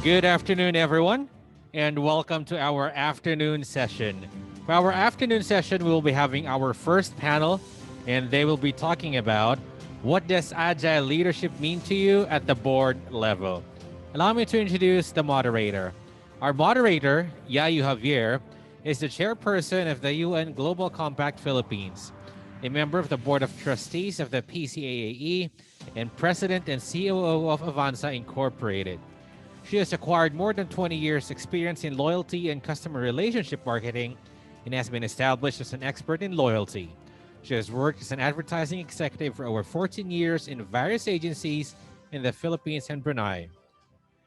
Good afternoon, everyone, and welcome to our afternoon session. For our afternoon session, we will be having our first panel, and they will be talking about what does agile leadership mean to you at the board level. Allow me to introduce the moderator. Our moderator, Yayu Javier, is the chairperson of the UN Global Compact Philippines, a member of the Board of Trustees of the PCAAE, and president and COO of Avanza Incorporated. She has acquired more than 20 years' experience in loyalty and customer relationship marketing and has been established as an expert in loyalty. She has worked as an advertising executive for over 14 years in various agencies in the Philippines and Brunei.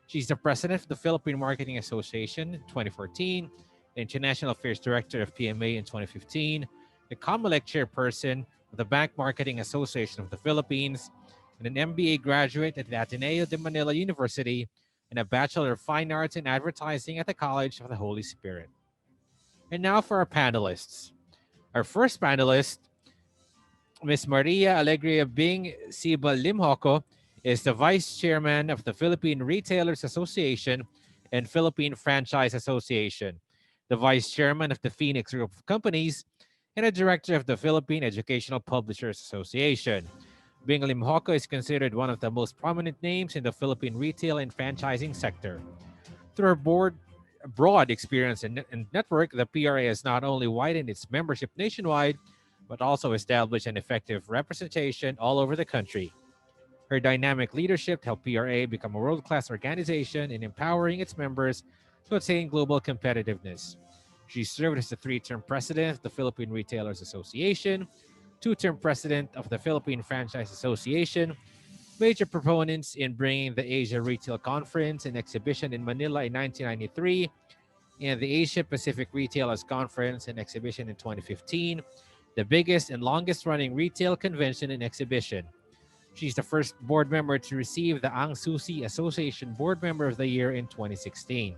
She's the president of the Philippine Marketing Association in 2014, the International Affairs Director of PMA in 2015, the COMELEC chairperson of the Bank Marketing Association of the Philippines, and an MBA graduate at the Ateneo de Manila University, and a Bachelor of Fine Arts in Advertising at the College of the Holy Spirit. And now for our panelists. Our first panelist, Ms. Maria Alegria Bing Siba Limjoco, is the Vice Chairman of the Philippine Retailers Association and Philippine Franchise Association, the Vice Chairman of the Phoenix Group of Companies, and a Director of the Philippine Educational Publishers Association. Bing Limjoco is considered one of the most prominent names in the Philippine retail and franchising sector. Through her broad experience and network, the PRA has not only widened its membership nationwide, but also established an effective representation all over the country. Her dynamic leadership helped PRA become a world-class organization in empowering its members to attain global competitiveness. She served as the 3-term president of the Philippine Retailers Association, 2-term president of the Philippine Franchise Association, major proponents in bringing the Asia Retail Conference and Exhibition in Manila in 1993, and the Asia Pacific Retailers Conference and Exhibition in 2015, the biggest and longest running retail convention and exhibition. She's the first board member to receive the Ang Susi Association Board Member of the Year in 2016.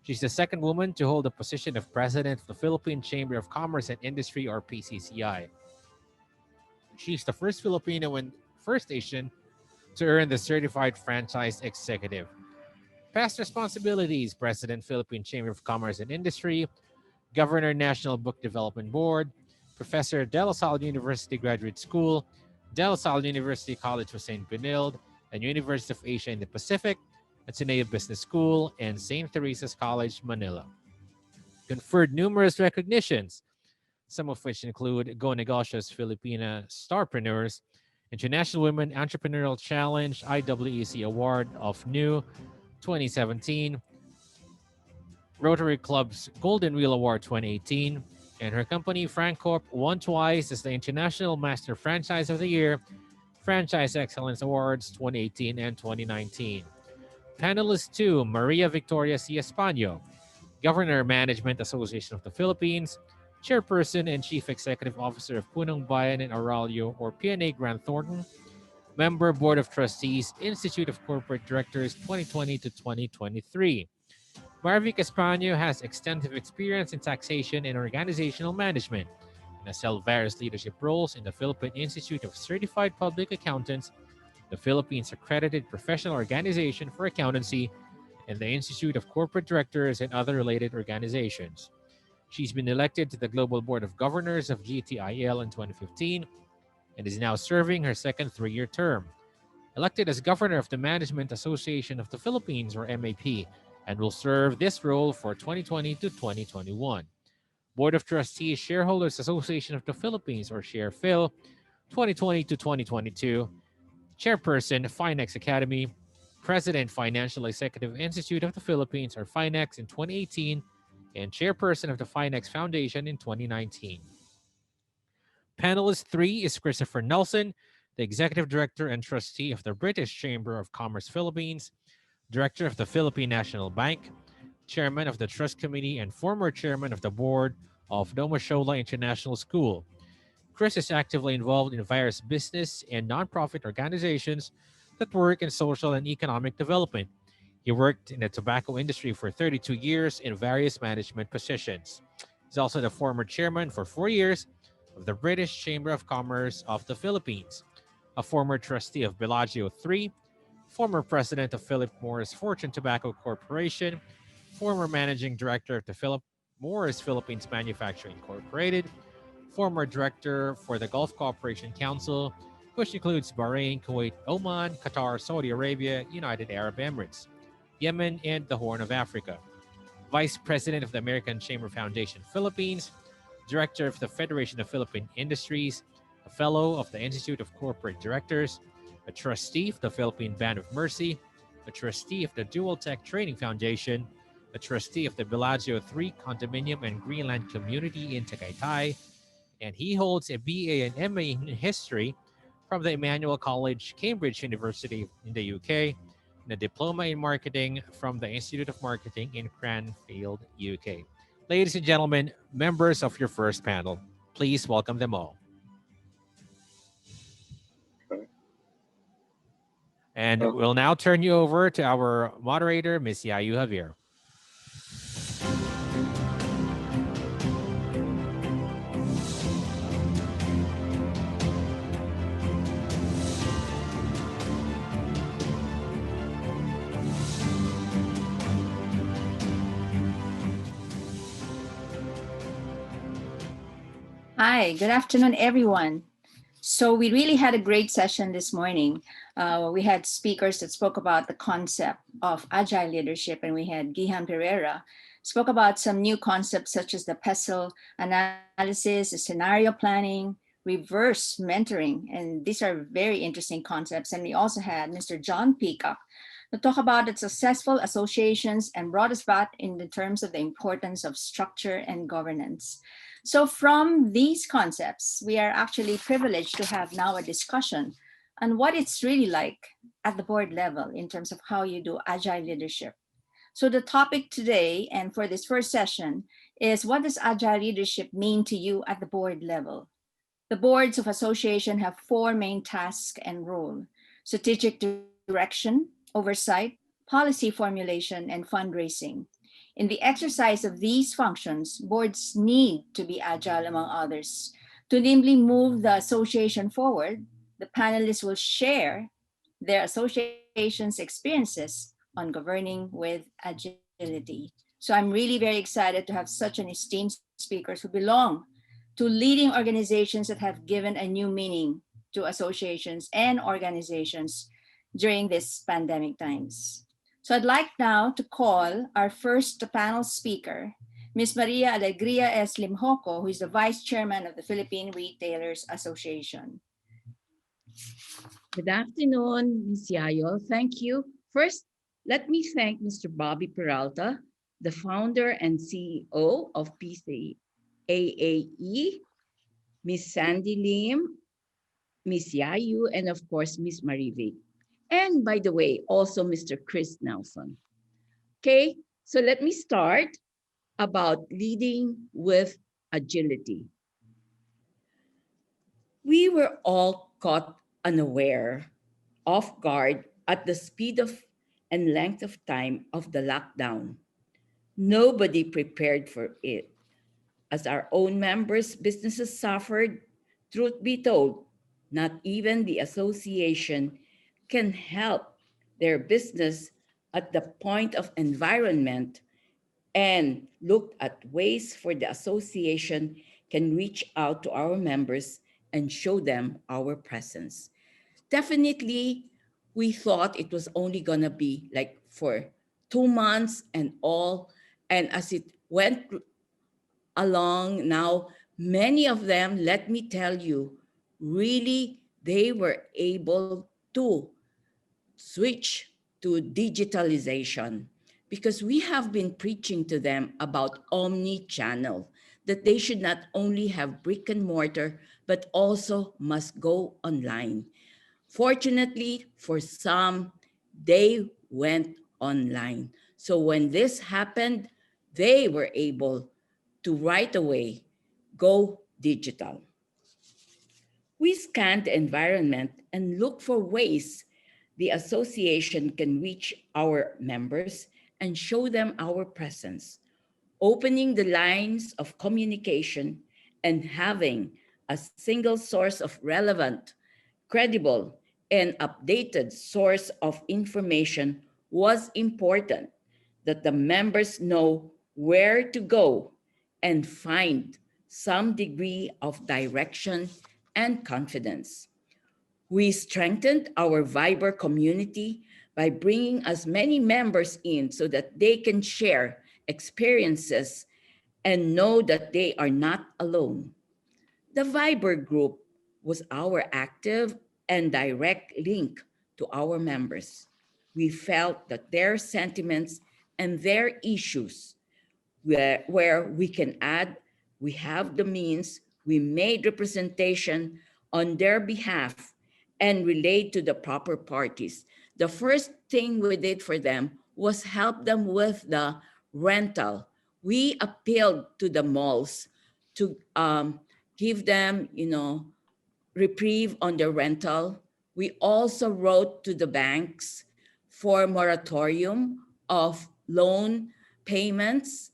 She's the second woman to hold the position of president of the Philippine Chamber of Commerce and Industry, or PCCI. She's the first Filipino and first Asian to earn the Certified Franchise Executive. Past responsibilities: President, Philippine Chamber of Commerce and Industry, Governor, National Book Development Board, Professor, De La Salle University Graduate School, De La Salle University College of St. Benilde, and University of Asia in the Pacific, Ateneo Business School, and St. Teresa's College, Manila. Conferred numerous recognitions, some of which include Go Negocios Filipina Starpreneurs, International Women Entrepreneurial Challenge IWEC Award of New 2017, Rotary Club's Golden Wheel Award 2018, and her company Francorp won twice as the International Master Franchise of the Year, Franchise Excellence Awards 2018 and 2019. Panelist 2, Maria Victoria C. Españo, Governor, Management Association of the Philippines, Chairperson and Chief Executive Officer of Punong Bayan and Arroyo, or PNA Grant Thornton, Member, Board of Trustees, Institute of Corporate Directors 2020 to 2023. Marvic Españo has extensive experience in taxation and organizational management and has held various leadership roles in the Philippine Institute of Certified Public Accountants, the Philippines Accredited Professional Organization for Accountancy, and the Institute of Corporate Directors and other related organizations. She's been elected to the Global Board of Governors of GTIL in 2015 and is now serving her second 3-year term. Elected as Governor of the Management Association of the Philippines, or MAP, and will serve this role for 2020 to 2021. Board of Trustees, Shareholders Association of the Philippines, or SharePhil, 2020 to 2022. Chairperson, Finex Academy, President, Financial Executive Institute of the Philippines, or Finex, in 2018, and Chairperson of the Finex Foundation in 2019. Panelist 3 is Christopher Nelson, the Executive Director and Trustee of the British Chamber of Commerce Philippines, Director of the Philippine National Bank, Chairman of the Trust Committee, and former Chairman of the Board of Nomashola International School. Chris is actively involved in various business and nonprofit organizations that work in social and economic development. He worked in the tobacco industry for 32 years in various management positions. He's also the former chairman for 4 years of the British Chamber of Commerce of the Philippines, a former trustee of Bellagio 3, former president of Philip Morris Fortune Tobacco Corporation, former managing director of the Philip Morris Philippines Manufacturing Incorporated, former director for the Gulf Cooperation Council, which includes Bahrain, Kuwait, Oman, Qatar, Saudi Arabia, United Arab Emirates, Yemen, and the Horn of Africa. Vice President of the American Chamber Foundation Philippines, Director of the Federation of Philippine Industries, a Fellow of the Institute of Corporate Directors, a Trustee of the Philippine Band of Mercy, a Trustee of the Dual Tech Training Foundation, a Trustee of the Bellagio 3 Condominium and Greenland Community in Tagaytay, and he holds a BA and MA in History from the Emmanuel College, Cambridge University in the UK, and a Diploma in Marketing from the Institute of Marketing in Cranfield, UK. Ladies and gentlemen, members of your first panel, please welcome them all. And we'll now turn you over to our moderator, Ms. Yayu Javier. Hi, good afternoon, everyone. So we really had a great session this morning. We had speakers that spoke about the concept of agile leadership, and we had Gihan Pereira spoke about some new concepts such as the PESTLE analysis, the scenario planning, reverse mentoring, and these are very interesting concepts. And we also had Mr. John Peacock to talk about the successful associations and brought us back in the terms of the importance of structure and governance. So from these concepts, we are actually privileged to have now a discussion on what it's really like at the board level in terms of how you do agile leadership. So the topic today and for this first session is, what does agile leadership mean to you at the board level? The boards of association have four main tasks and roles: strategic direction, oversight, policy formulation, and fundraising. In the exercise of these functions, boards need to be agile, among others. To nimbly move the association forward, the panelists will share their association's experiences on governing with agility. So I'm really very excited to have such an esteemed speakers who belong to leading organizations that have given a new meaning to associations and organizations during this pandemic times. So I'd like now to call our first panel speaker, Ms. Maria Alegria S. Limjoco, who is the Vice Chairman of the Philippine Retailers Association. Good afternoon, Ms. Yayo. Thank you. First, let me thank Mr. Bobby Peralta, the founder and CEO of PCAAE, Ms. Sandy Lim, Ms. Yayu, and of course, Ms. Marivic. And by the way, also Mr. Chris Nelson. Okay, so let me start about leading with agility. We were all caught unaware, off guard at the speed of and length of time of the lockdown. Nobody prepared for it. As our own members' businesses suffered, truth be told, not even the association can help their business at the point of environment, and looked at ways for the association can reach out to our members and show them our presence. Definitely, we thought it was only gonna be like for 2 months and all. And as it went along now, many of them, let me tell you, really, they were able to switch to digitalization, because we have been preaching to them about omni-channel, that they should not only have brick and mortar, but also must go online. Fortunately, for some, they went online. So when this happened, they were able to right away go digital. We scanned the environment and looked for ways the association can reach our members and show them our presence, opening the lines of communication and having a single source of relevant, credible, An updated source of information was important, that the members know where to go and find some degree of direction and confidence. We strengthened our Viber community by bringing as many members in so that they can share experiences and know that they are not alone. The Viber group was our active and direct link to our members. We felt that their sentiments and their issues where we can add, we have the means, we made representation on their behalf and relate to the proper parties. The first thing we did for them was help them with the rental. We appealed to the malls to give them, reprieve on their rental. We also wrote to the banks for moratorium of loan payments.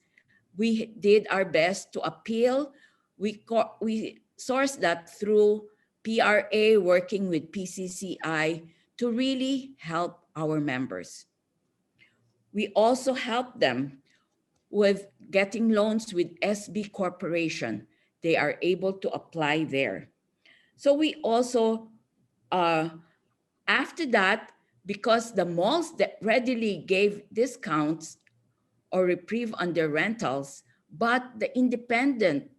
We did our best to appeal. We sourced that through PRA working with PCCI to really help our members. We also help them with getting loans with SB Corporation. They are able to apply there. So we also, after that, because the malls that readily gave discounts or reprieve on their rentals, but the independent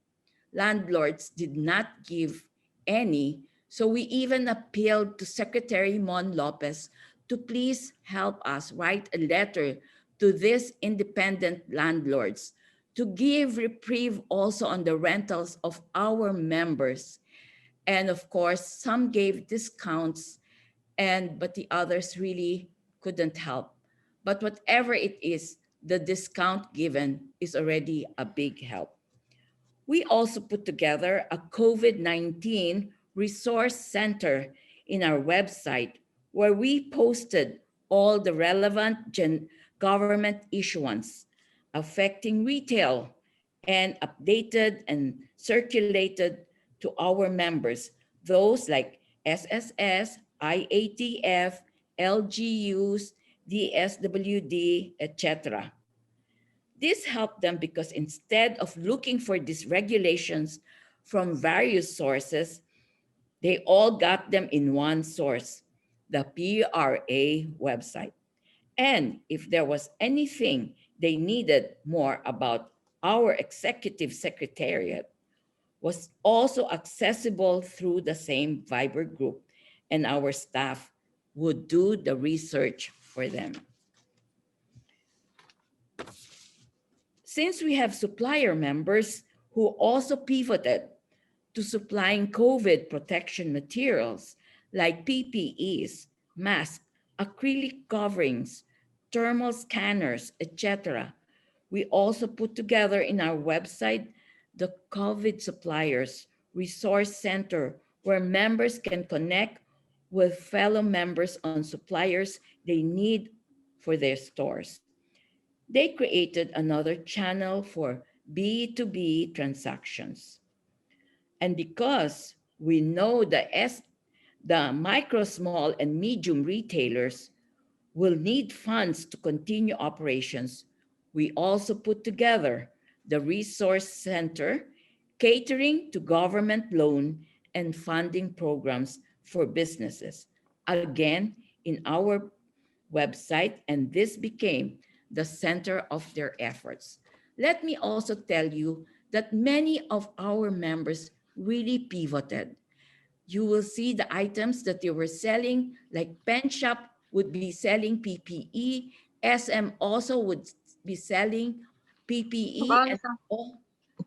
landlords did not give any. So we even appealed to Secretary Mon Lopez to please help us write a letter to these independent landlords to give reprieve also on the rentals of our members. And of course, some gave discounts, but the others really couldn't help. But whatever it is, the discount given is already a big help. We also put together a COVID-19 resource center in our website where we posted all the relevant government issuance affecting retail and updated and circulated to our members, those like SSS, IATF, LGUs, DSWD, etc. This helped them because instead of looking for these regulations from various sources, they all got them in one source, the PRA website. And if there was anything they needed more about, our executive secretariat was also accessible through the same Viber group, and our staff would do the research for them. Since we have supplier members who also pivoted to supplying COVID protection materials like PPEs, masks, acrylic coverings, thermal scanners, etc., we also put together in our website the COVID Suppliers Resource Center, where members can connect with fellow members on suppliers they need for their stores. They created another channel for B2B transactions. And because we know the micro, small, and medium retailers will need funds to continue operations, we also put together the Resource Center, catering to government loan and funding programs for businesses. Again, in our website, and this became the center of their efforts. Let me also tell you that many of our members really pivoted. You will see the items that they were selling, like Pen Shop would be selling PPE, SM also would be selling PPE, and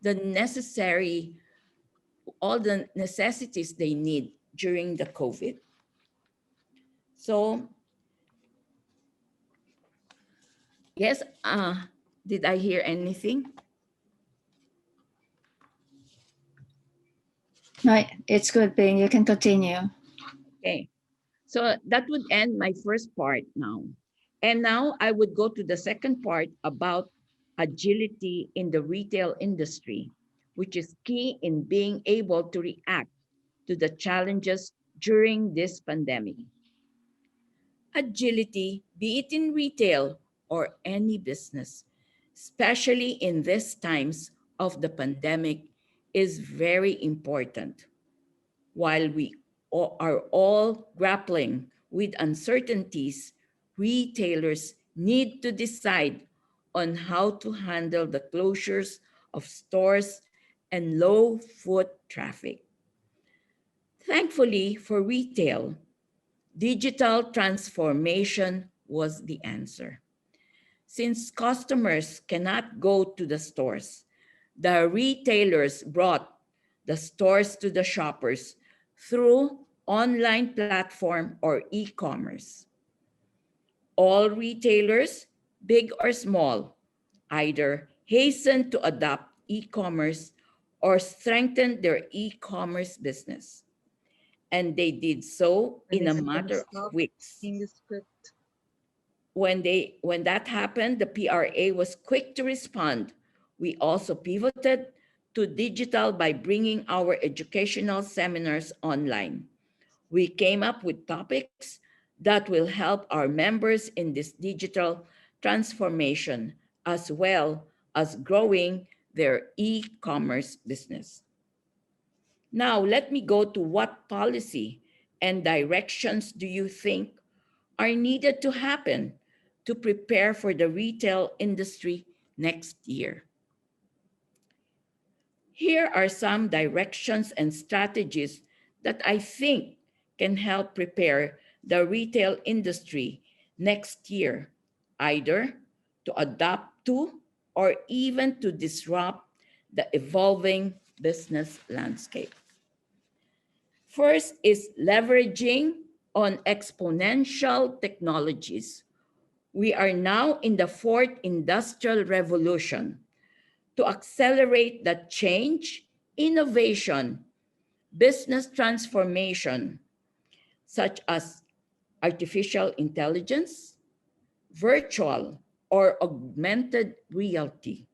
the necessary, all the necessities they need during the COVID. So, yes, did I hear anything? No, it's good, Ping. You can continue. Okay. So that would end my first part now. And now I would go to the second part about agility in the retail industry, which is key in being able to react to the challenges during this pandemic. Agility, be it in retail or any business, especially in these times of the pandemic, is very important. While we are all grappling with uncertainties, retailers need to decide on how to handle the closures of stores and low foot traffic. Thankfully for retail, digital transformation was the answer. Since customers cannot go to the stores, the retailers brought the stores to the shoppers through online platform or e-commerce. All retailers, big or small, either hastened to adopt e-commerce or strengthened their e-commerce business. And they did so in a matter of weeks. In the script. When that happened, the PRA was quick to respond. We also pivoted to digital by bringing our educational seminars online. We came up with topics that will help our members in this digital transformation as well as growing their e-commerce business. Now, let me go to what policy and directions do you think are needed to happen to prepare for the retail industry next year? Here are some directions and strategies that I think can help prepare the retail industry next year, either to adapt to or even to disrupt the evolving business landscape. First is leveraging on exponential technologies. We are now in the fourth industrial revolution. To accelerate that change, innovation, business transformation, such as artificial intelligence, virtual or augmented reality,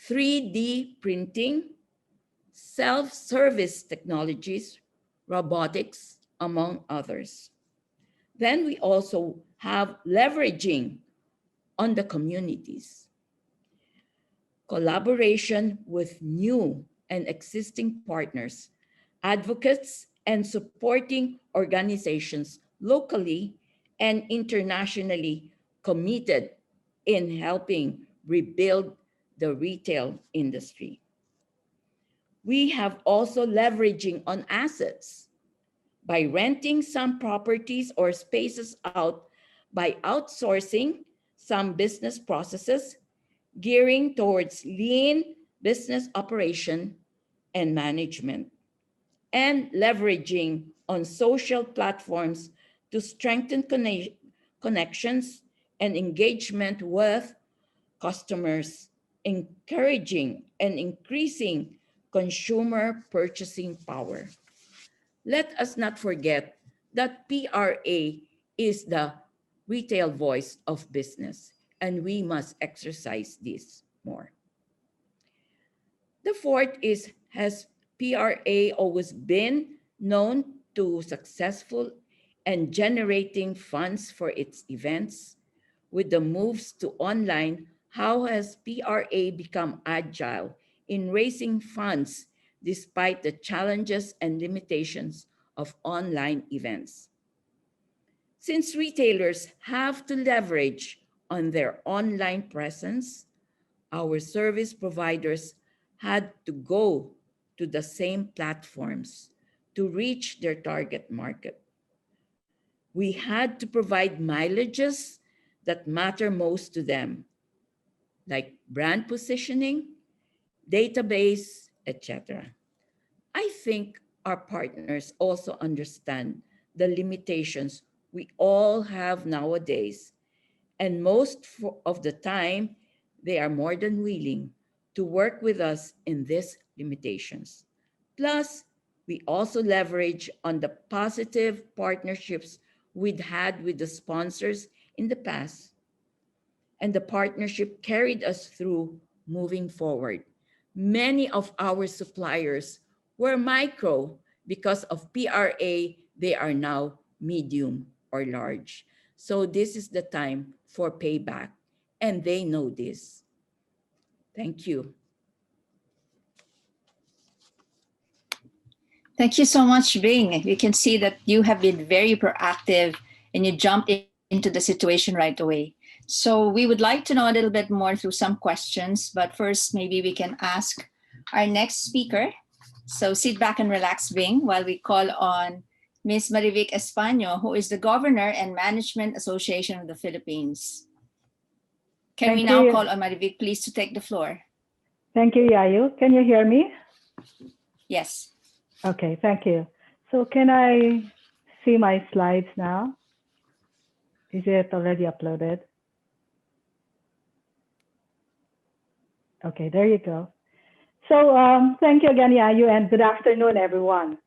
3D printing, self-service technologies, robotics, among others. Then we also have leveraging on the communities, collaboration with new and existing partners, advocates, and supporting organizations locally and internationally committed in helping rebuild the retail industry. We have also leveraging on assets by renting some properties or spaces out, by outsourcing some business processes, gearing towards lean business operation and management, and leveraging on social platforms to strengthen connections and engagement with customers, encouraging and increasing consumer purchasing power. Let us not forget that PRA is the retail voice of business, and we must exercise this more. The fourth is, has PRA always been known to successful and generating funds for its events? With the moves to online, how has PRA become agile in raising funds despite the challenges and limitations of online events? Since retailers have to leverage on their online presence, our service providers had to go to the same platforms to reach their target market. We had to provide mileages that matter most to them, like brand positioning, database, etc. I think our partners also understand the limitations we all have nowadays, and most of the time, they are more than willing to work with us in these limitations. Plus, we also leverage on the positive partnerships we'd had with the sponsors in the past, and the partnership carried us through moving forward. Many of our suppliers were micro. Because of PRA, they are now medium or large. So this is the time for payback, and they know this. Thank you. Thank you so much, Bing. We can see that you have been very proactive and you jumped into the situation right away. So we would like to know a little bit more through some questions, but first, maybe we can ask our next speaker. So sit back and relax, Bing, while we call on Ms. Marivic Españo, who is the Governor and Management Association of the Philippines. Can we Thank now you. call on Marivic, please, to take the floor? Thank you, Yayu. Can you hear me? Yes. Okay, thank you. So can I see my slides now? Is it already uploaded? Okay, there you go. So thank you again, Yayu, and good afternoon, everyone.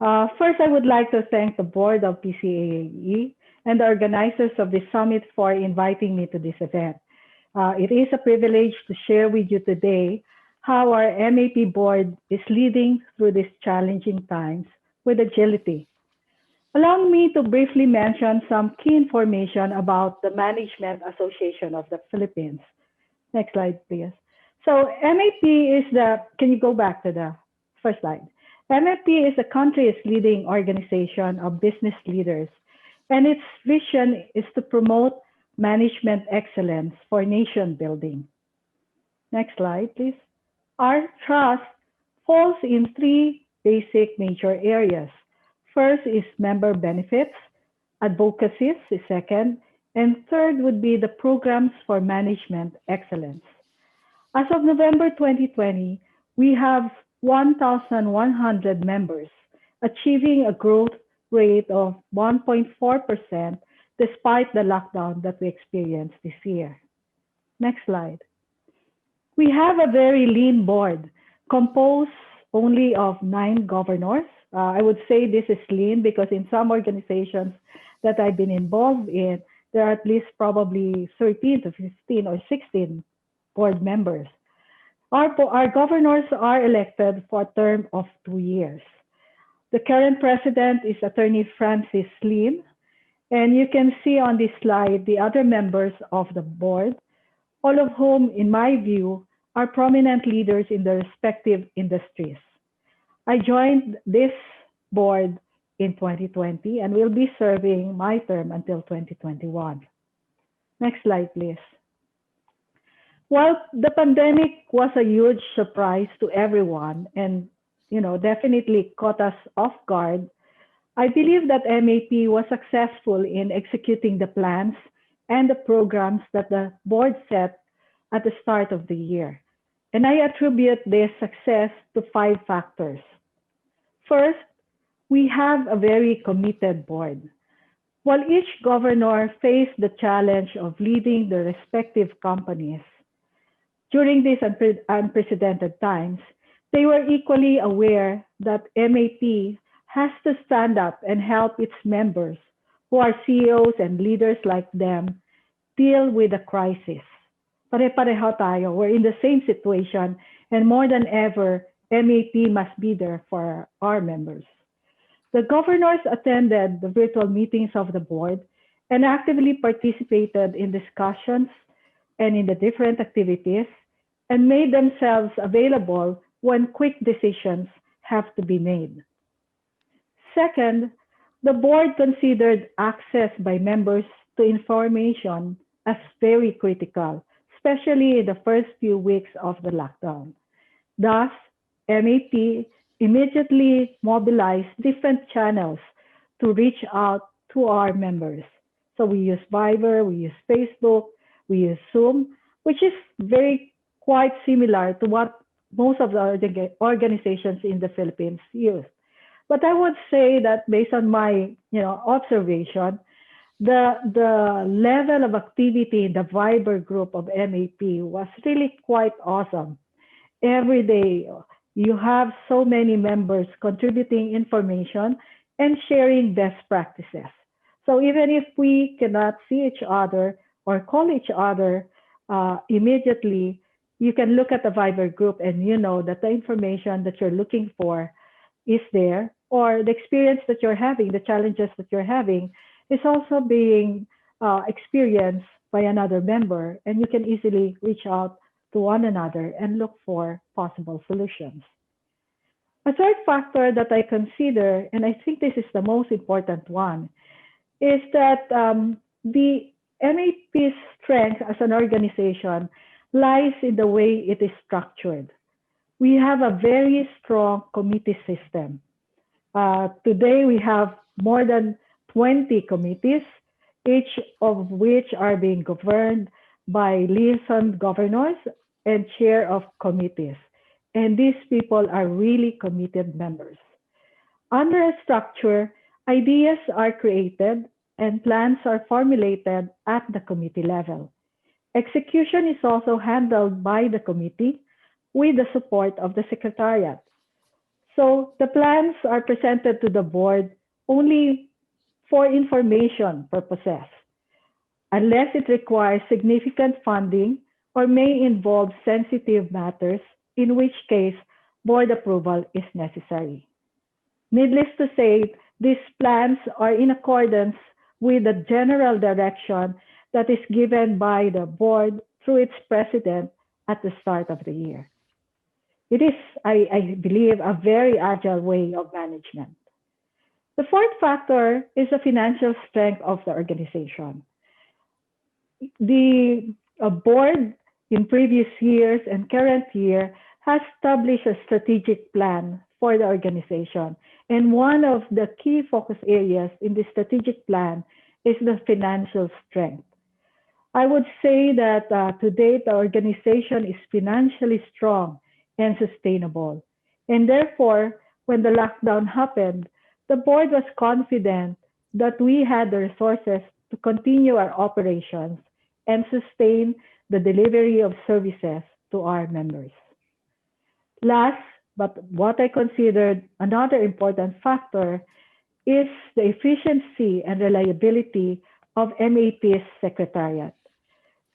First, I would like to thank the board of PCAAE and the organizers of the summit for inviting me to this event. It is a privilege to share with you today how our MAP board is leading through these challenging times with agility. Allow me to briefly mention some key information about the Management Association of the Philippines. Next slide, please. So MAP is can you go back to the first slide? MAP is the country's leading organization of business leaders, and its vision is to promote management excellence for nation building. Next slide, please. Our trust falls in three basic major areas. First is member benefits, advocacy is second, and third would be the programs for management excellence. As of November 2020, we have 1,100 members, achieving a growth rate of 1.4% despite the lockdown that we experienced this year. Next slide. We have a very lean board composed only of 9 governors. I would say this is lean because in some organizations that I've been involved in, there are at least probably 13 to 15 or 16 board members. Our governors are elected for a term of 2 years. The current president is Attorney Francis Lim, and you can see on this slide the other members of the board, all of whom, in my view, are prominent leaders in their respective industries. I joined this board in 2020 and will be serving my term until 2021. Next slide, please. While the pandemic was a huge surprise to everyone and definitely caught us off guard, I believe that MAP was successful in executing the plans and the programs that the board set at the start of the year. And I attribute this success to 5 factors. First, we have a very committed board. While each governor faced the challenge of leading the respective companies, during these unprecedented times, they were equally aware that MAP has to stand up and help its members, who are CEOs and leaders like them, deal with the crisis. Pare-pareho tayo. We're in the same situation, and more than ever, MAP must be there for our members. The governors attended the virtual meetings of the board and actively participated in discussions and in the different activities and made themselves available when quick decisions have to be made. Second, the board considered access by members to information as very critical, especially in the first few weeks of the lockdown. Thus, MAP immediately mobilized different channels to reach out to our members. So we use Viber, we use Facebook, we use Zoom, which is quite similar to what most of the organizations in the Philippines use. But I would say that based on my observation, the level of activity in the Viber group of MAP was really quite awesome. Every day, you have so many members contributing information and sharing best practices. So even if we cannot see each other or call each other immediately, you can look at the Viber group and you know that the information that you're looking for is there, or the experience that you're having, the challenges that you're having, is also being experienced by another member, and you can easily reach out to one another and look for possible solutions. A third factor that I consider, and I think this is the most important one, is that the MAP's strength as an organization lies in the way it is structured. We have a very strong committee system. Today, we have more than 20 committees, each of which are being governed by liaison governors and chair of committees. And these people are really committed members. Under a structure, ideas are created and plans are formulated at the committee level. Execution is also handled by the committee with the support of the secretariat. So the plans are presented to the board only for information purposes, unless it requires significant funding or may involve sensitive matters, in which case board approval is necessary. Needless to say, these plans are in accordance with the general direction that is given by the board through its president at the start of the year. It is, I believe, a very agile way of management. The fourth factor is the financial strength of the organization. The board in previous years and current year has established a strategic plan for the organization. And one of the key focus areas in the strategic plan is the financial strength. I would say that to date, the organization is financially strong and sustainable. And therefore, when the lockdown happened, the board was confident that we had the resources to continue our operations and sustain the delivery of services to our members. Last, but what I considered another important factor is the efficiency and reliability of MAP's secretariat.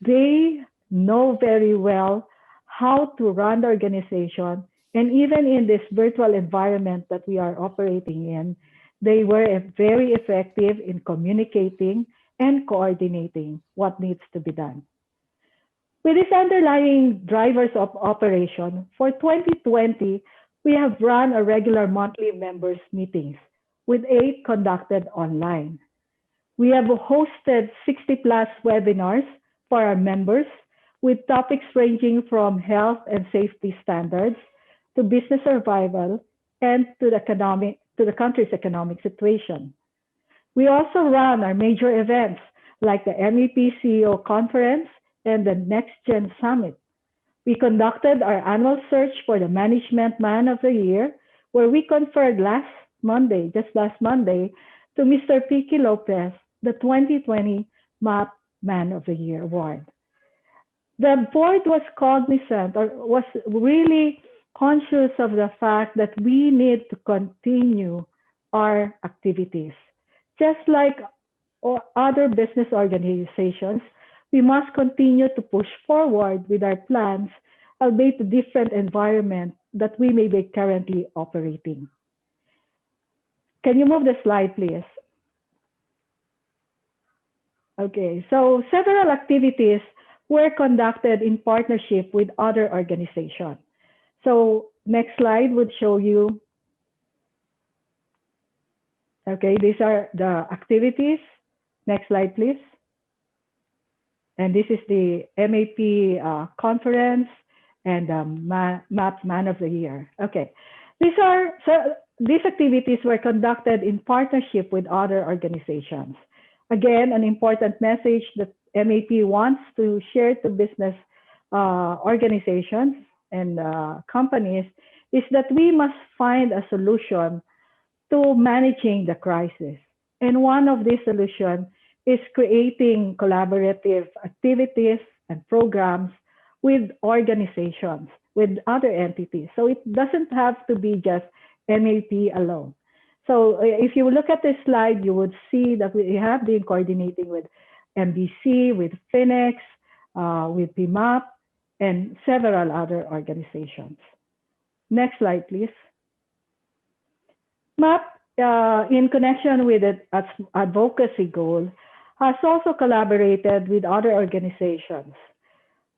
They know very well how to run the organization, and even in this virtual environment that we are operating in, they were very effective in communicating and coordinating what needs to be done. With these underlying drivers of operation, for 2020, we have run a regular monthly members meetings with 8 conducted online. We have hosted 60 plus webinars for our members with topics ranging from health and safety standards to business survival and to the country's economic situation. We also run our major events like the MEP CEO Conference and the Next Gen Summit. We conducted our annual search for the Management Man of the Year, where we conferred last Monday, to Mr. Piqui Lopez, the 2020 MAP Man of the Year award. The board was cognizant or was really conscious of the fact that we need to continue our activities. Just like other business organizations, we must continue to push forward with our plans, albeit a different environment that we may be currently operating. Can you move the slide, please? Okay, so several activities were conducted in partnership with other organizations. So next slide would show you. Okay, these are the activities. Next slide, please. And this is the MAP conference and MAP Man of the Year. Okay, these activities were conducted in partnership with other organizations. Again, an important message that MAP wants to share to business organizations and companies is that we must find a solution to managing the crisis. And one of these solutions is creating collaborative activities and programs with organizations, with other entities. So it doesn't have to be just MAP alone. So if you look at this slide, you would see that we have been coordinating with MBC, with Phoenix, with PMAP, and several other organizations. Next slide, please. MAP in connection with its advocacy goal, has also collaborated with other organizations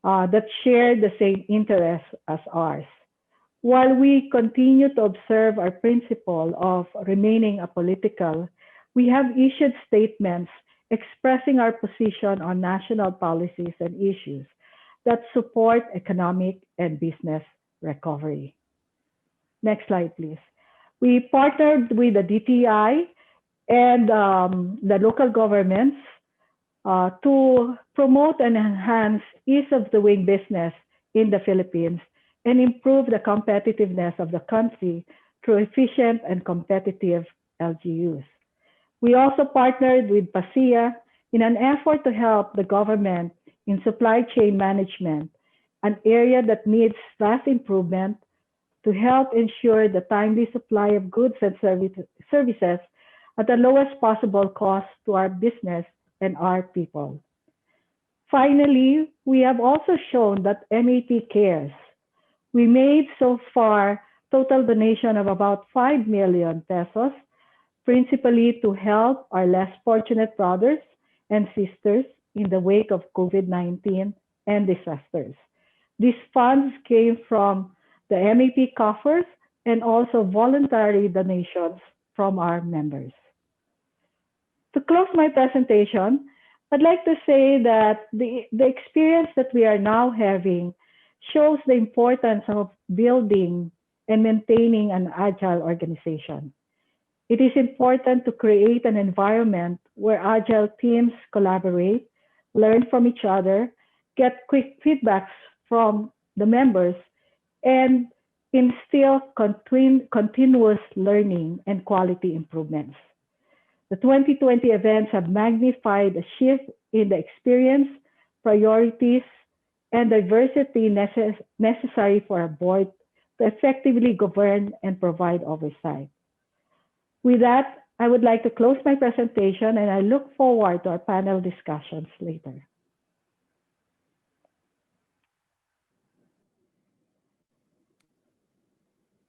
that share the same interests as ours. While we continue to observe our principle of remaining apolitical, we have issued statements expressing our position on national policies and issues that support economic and business recovery. Next slide, please. We partnered with the DTI and the local governments to promote and enhance ease of doing business in the Philippines and improve the competitiveness of the country through efficient and competitive LGUs. We also partnered with PCAAE in an effort to help the government in supply chain management, an area that needs vast improvement to help ensure the timely supply of goods and services at the lowest possible cost to our business and our people. Finally, we have also shown that MAP cares. We made so far total donation of about 5 million pesos, principally to help our less fortunate brothers and sisters in the wake of COVID-19 and disasters. These funds came from the MAP coffers and also voluntary donations from our members. To close my presentation, I'd like to say that the experience that we are now having shows the importance of building and maintaining an agile organization. It is important to create an environment where agile teams collaborate, learn from each other, get quick feedbacks from the members, and instill continuous learning and quality improvements. The 2020 events have magnified a shift in the experience, priorities, and diversity necessary for a board to effectively govern and provide oversight. With that, I would like to close my presentation, and I look forward to our panel discussions later.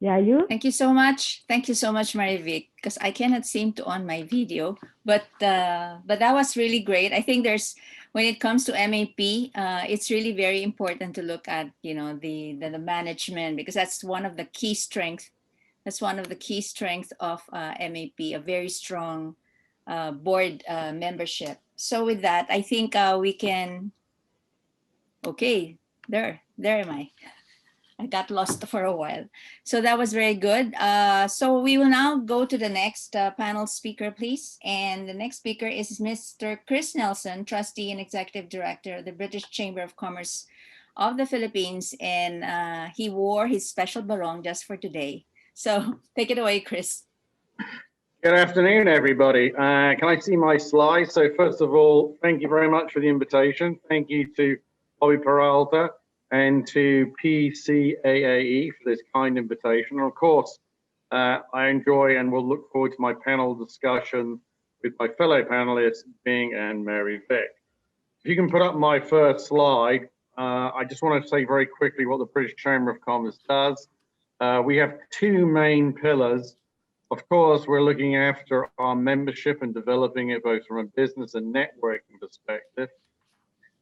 Yayu? Thank you so much. Thank you so much, Marivic, because I cannot seem to on my video, but that was really great. I think when it comes to MAP, it's really very important to look at, the management, because that's one of the key strengths. That's one of the key strengths of MAP, a very strong board membership. So with that, I think we can, okay, there am I. I got lost for a while. So that was very good. So we will now go to the next panel speaker, please. And the next speaker is Mr. Chris Nelson, Trustee and Executive Director of the British Chamber of Commerce of the Philippines. And he wore his special barong just for today. So take it away, Chris. Good afternoon, everybody. Can I see my slides? So first of all, thank you very much for the invitation. Thank you to Bobby Peralta and to PCAAE for this kind invitation. And of course, I enjoy and will look forward to my panel discussion with my fellow panelists, Bing and Mary Vic. If you can put up my first slide, I just want to say very quickly what the British Chamber of Commerce does. We have two main pillars. Of course, we're looking after our membership and developing it both from a business and networking perspective.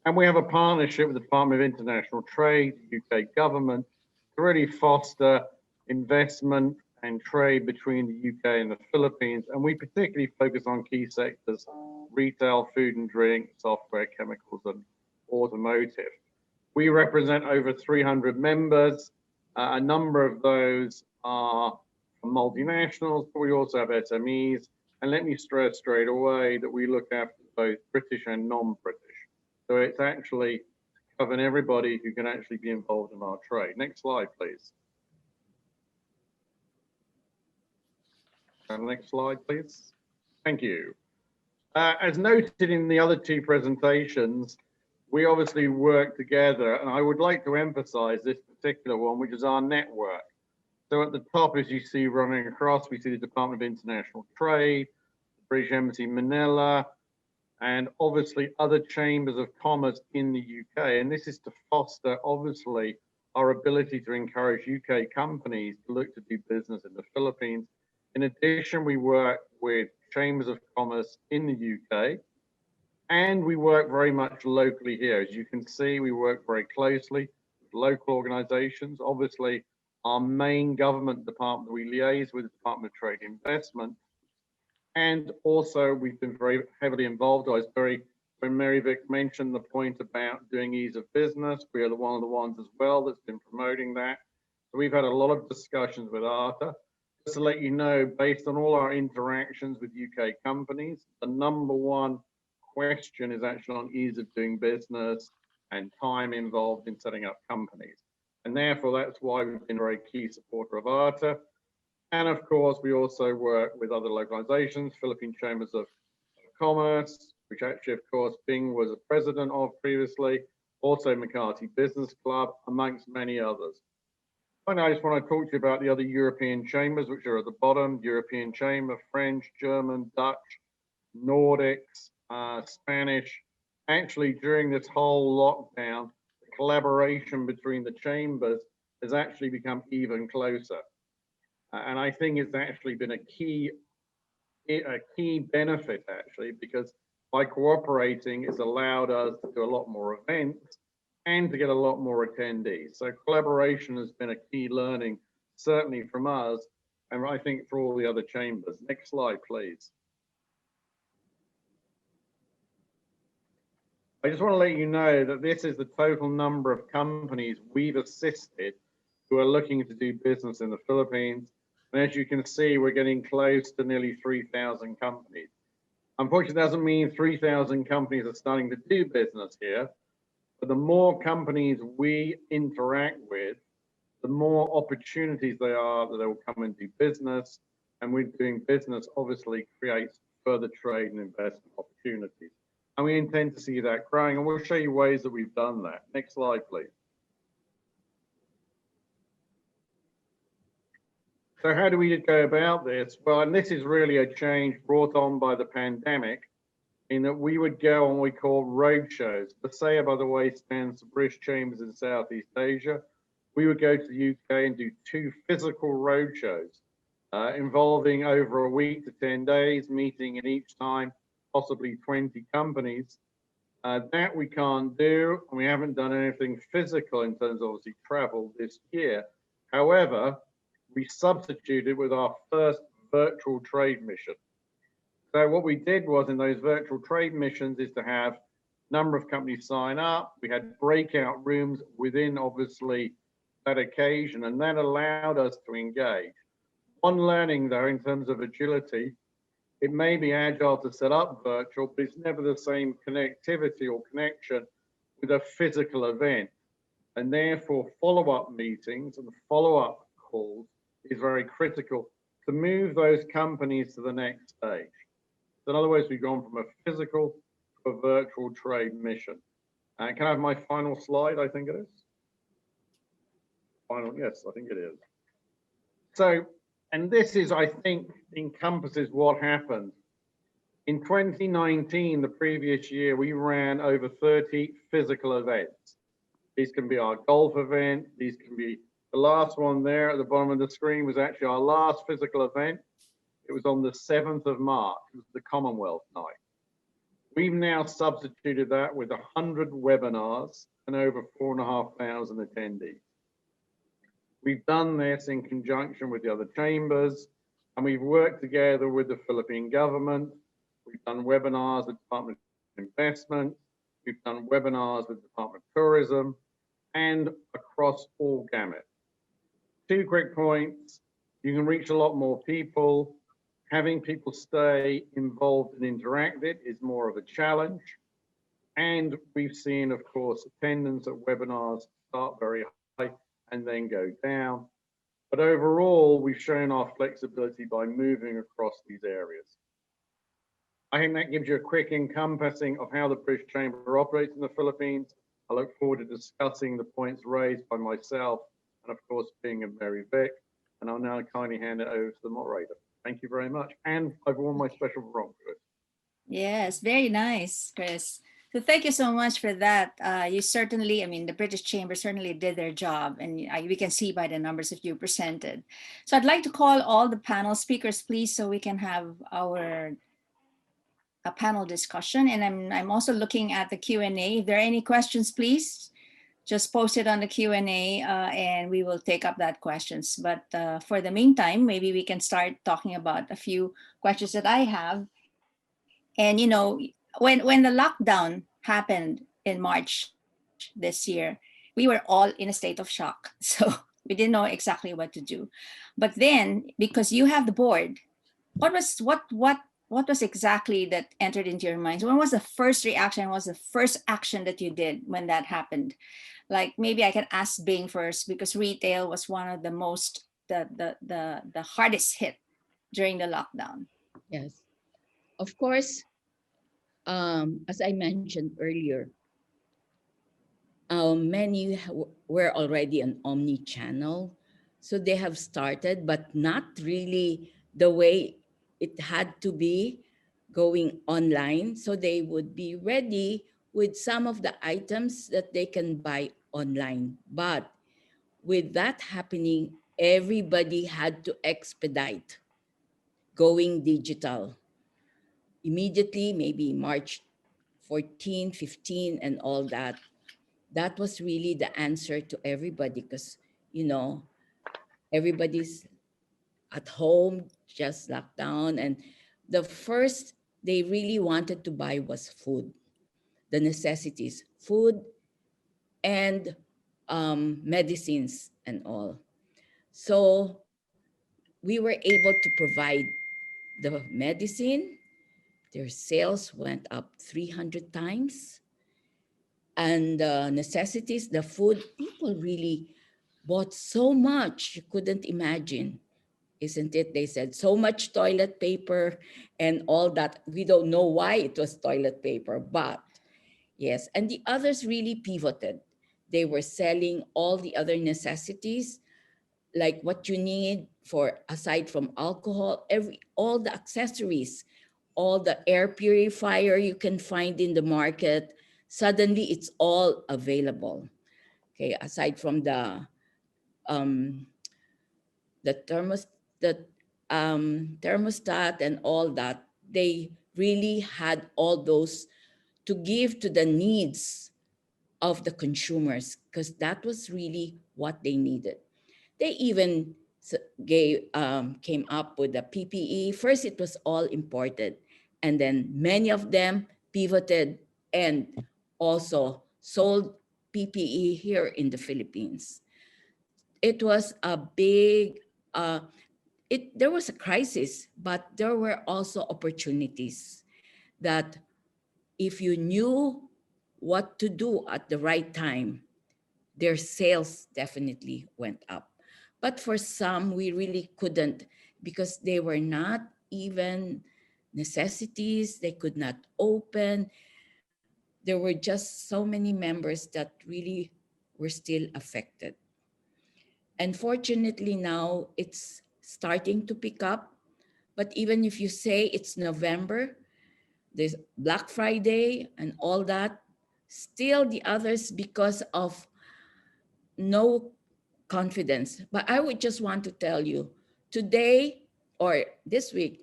And we have a partnership with the Department of International Trade, the UK government, to really foster investment and trade between the UK and the Philippines. And we particularly focus on key sectors: retail, food and drink, software, chemicals, and automotive. We represent over 300 members. A number of those are multinationals, but we also have SMEs. And let me stress straight away that we look after both British and non-British. So it's actually covering everybody who can actually be involved in our trade. Next slide, please. And next slide, please. Thank you. As noted in the other two presentations, we obviously work together, and I would like to emphasize this particular one, which is our network. So at the top, as you see running across, we see the Department of International Trade, the British Embassy in Manila, and obviously other chambers of commerce in the UK. And this is to foster, obviously, our ability to encourage UK companies to look to do business in the Philippines, In addition, we work with chambers of commerce in the UK, and we work very much locally here. As you can see, we work very closely with local organizations. Obviously, our main government department, we liaise with the Department of Trade and Investment. And also, we've been very heavily involved. When Mary Vic mentioned the point about doing ease of business, we are one of the ones as well that's been promoting that. So we've had a lot of discussions with ARTA. Just to let you know, based on all our interactions with UK companies, the number one question is actually on ease of doing business and time involved in setting up companies. And therefore, that's why we've been a very key supporter of ARTA. And of course, we also work with other localizations, Philippine Chambers of Commerce, which actually, of course, Bing was a president of previously, also McCarthy Business Club, amongst many others. And I just want to talk to you about the other European chambers, which are at the bottom: European Chamber, French, German, Dutch, Nordics, Spanish. Actually, during this whole lockdown, the collaboration between the chambers has actually become even closer. And I think it's actually been a key benefit, actually, because by cooperating, it's allowed us to do a lot more events and to get a lot more attendees. So collaboration has been a key learning, certainly from us, and I think for all the other chambers. Next slide, please. I just want to let you know that this is the total number of companies we've assisted who are looking to do business in the Philippines. And as you can see, we're getting close to nearly 3,000 companies. Unfortunately, it doesn't mean 3,000 companies are starting to do business here, but the more companies we interact with, the more opportunities there are that they will come and do business. And we're doing business obviously creates further trade and investment opportunities. And we intend to see that growing, and we'll show you ways that we've done that. Next slide, please. So how do we go about this? Well, and this is really a change brought on by the pandemic, in that we would go on what we call road shows. PCAAE, by the way, stands for British Chambers in Southeast Asia. We would go to the UK and do 2 physical road shows involving over a week to 10 days, meeting in each time possibly 20 companies. That we can't do, and we haven't done anything physical in terms of obviously travel this year. However, we substituted with our first virtual trade mission. So what we did was, in those virtual trade missions, is to have a number of companies sign up. We had breakout rooms within obviously that occasion, and that allowed us to engage. One learning though, in terms of agility, it may be agile to set up virtual, but it's never the same connectivity or connection with a physical event. And therefore, follow-up meetings and follow-up calls is very critical to move those companies to the next stage. So in other words, we've gone from a physical to a virtual trade mission. Can I have my final slide? I think it is. Final, yes, I think it is. So, and this is, I think, encompasses what happened. In 2019, the previous year, we ran over 30 physical events. These can be our golf event, these can be the last one there at the bottom of the screen was actually our last physical event. It was on the 7th of March, it was the Commonwealth Night. We've now substituted that with 100 webinars and over 4,500 attendees. We've done this in conjunction with the other chambers, and we've worked together with the Philippine government. We've done webinars with the Department of Investment. We've done webinars with the Department of Tourism, and across all gamut. 2 quick points. You can reach a lot more people. Having people stay involved and interacted is more of a challenge. And we've seen, of course, attendance at webinars start very high and then go down. But overall, we've shown our flexibility by moving across these areas. I think that gives you a quick encompassing of how the British Chamber operates in the Philippines. I look forward to discussing the points raised by myself and, of course, being a Mary Vic. And I'll now kindly hand it over to the moderator. Thank you very much. And I've worn my special bronc. Yes, very nice, Chris. So thank you so much for that. You certainly, I mean, the British Chamber certainly did their job, and we can see by the numbers that you presented. So I'd like to call all the panel speakers, please, so we can have our a panel discussion. And I'm also looking at the Q&A. If there are any questions, please just post it on the Q&A and we will take up that questions. But for the meantime, maybe we can start talking about a few questions that I have. And you know, when the lockdown happened in March this year, we were all in a state of shock. So we didn't know exactly what to do. But then, because you have the board, what was exactly that entered into your minds? When was the first reaction? What was the first action that you did when that happened? Like maybe I can ask Bing first, because retail was one of the most the hardest hit during the lockdown. Yes. Of course, as I mentioned earlier, many were already an omni-channel. So they have started, but not really the way it had to be, going online. So they would be ready with some of the items that they can buy online. But with that happening, everybody had to expedite going digital immediately, maybe March 14, 15, and all that. That was really the answer to everybody, because, everybody's at home, just locked down. And the first they really wanted to buy was food, the necessities, food and medicines and all. So we were able to provide the medicine. Their sales went up 300 times. And necessities, the food, people really bought so much you couldn't imagine, isn't it? They said so much toilet paper and all that. We don't know why it was toilet paper, but yes. And the others really pivoted. They were selling all the other necessities, like what you need for, aside from alcohol, all the accessories, all the air purifier you can find in the market. Suddenly it's all available. Okay, aside from um the thermostat and all that, they really had all those to give to the needs of the consumers, because that was really what they needed. They even came up with the PPE. First, it was all imported, and then many of them pivoted and also sold PPE here in the Philippines. It was a big, there was a crisis, but there were also opportunities that if you knew what to do at the right time, their sales definitely went up. But for some, we really couldn't, because they were not even necessities. They could not open. There were just so many members that really were still affected. And fortunately now it's starting to pick up. But even if you say it's November, there's Black Friday and all that, still the others, because of no confidence. But I would just want to tell you, today or this week,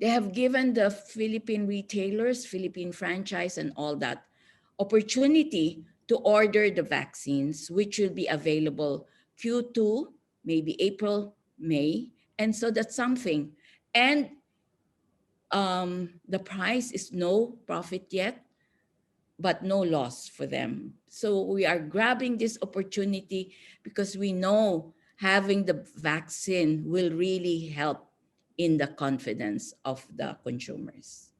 they have given the Philippine retailers, Philippine franchise and all that, opportunity to order the vaccines, which will be available Q2, maybe April, May. And so that's something. And the price is no profit yet, but no loss for them. So we are grabbing this opportunity because we know having the vaccine will really help in the confidence of the consumers.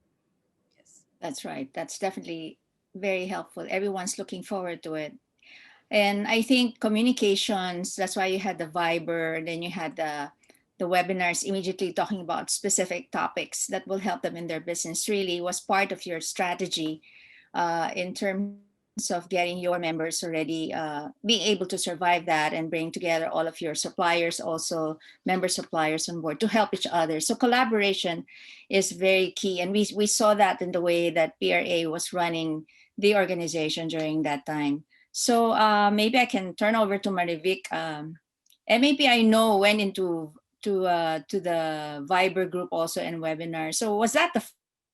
Yes. That's right. That's definitely very helpful. Everyone's looking forward to it. And I think communications, that's why you had the Viber, and then you had the webinars immediately talking about specific topics that will help them in their business, really was part of your strategy in terms of getting your members already being able to survive that and bring together all of your suppliers, also member suppliers on board to help each other. So collaboration is very key. And we saw that in the way that PRA was running the organization during that time. So maybe I can turn over to Marivic. And maybe I know went into to the Viber group also and webinar. So was that the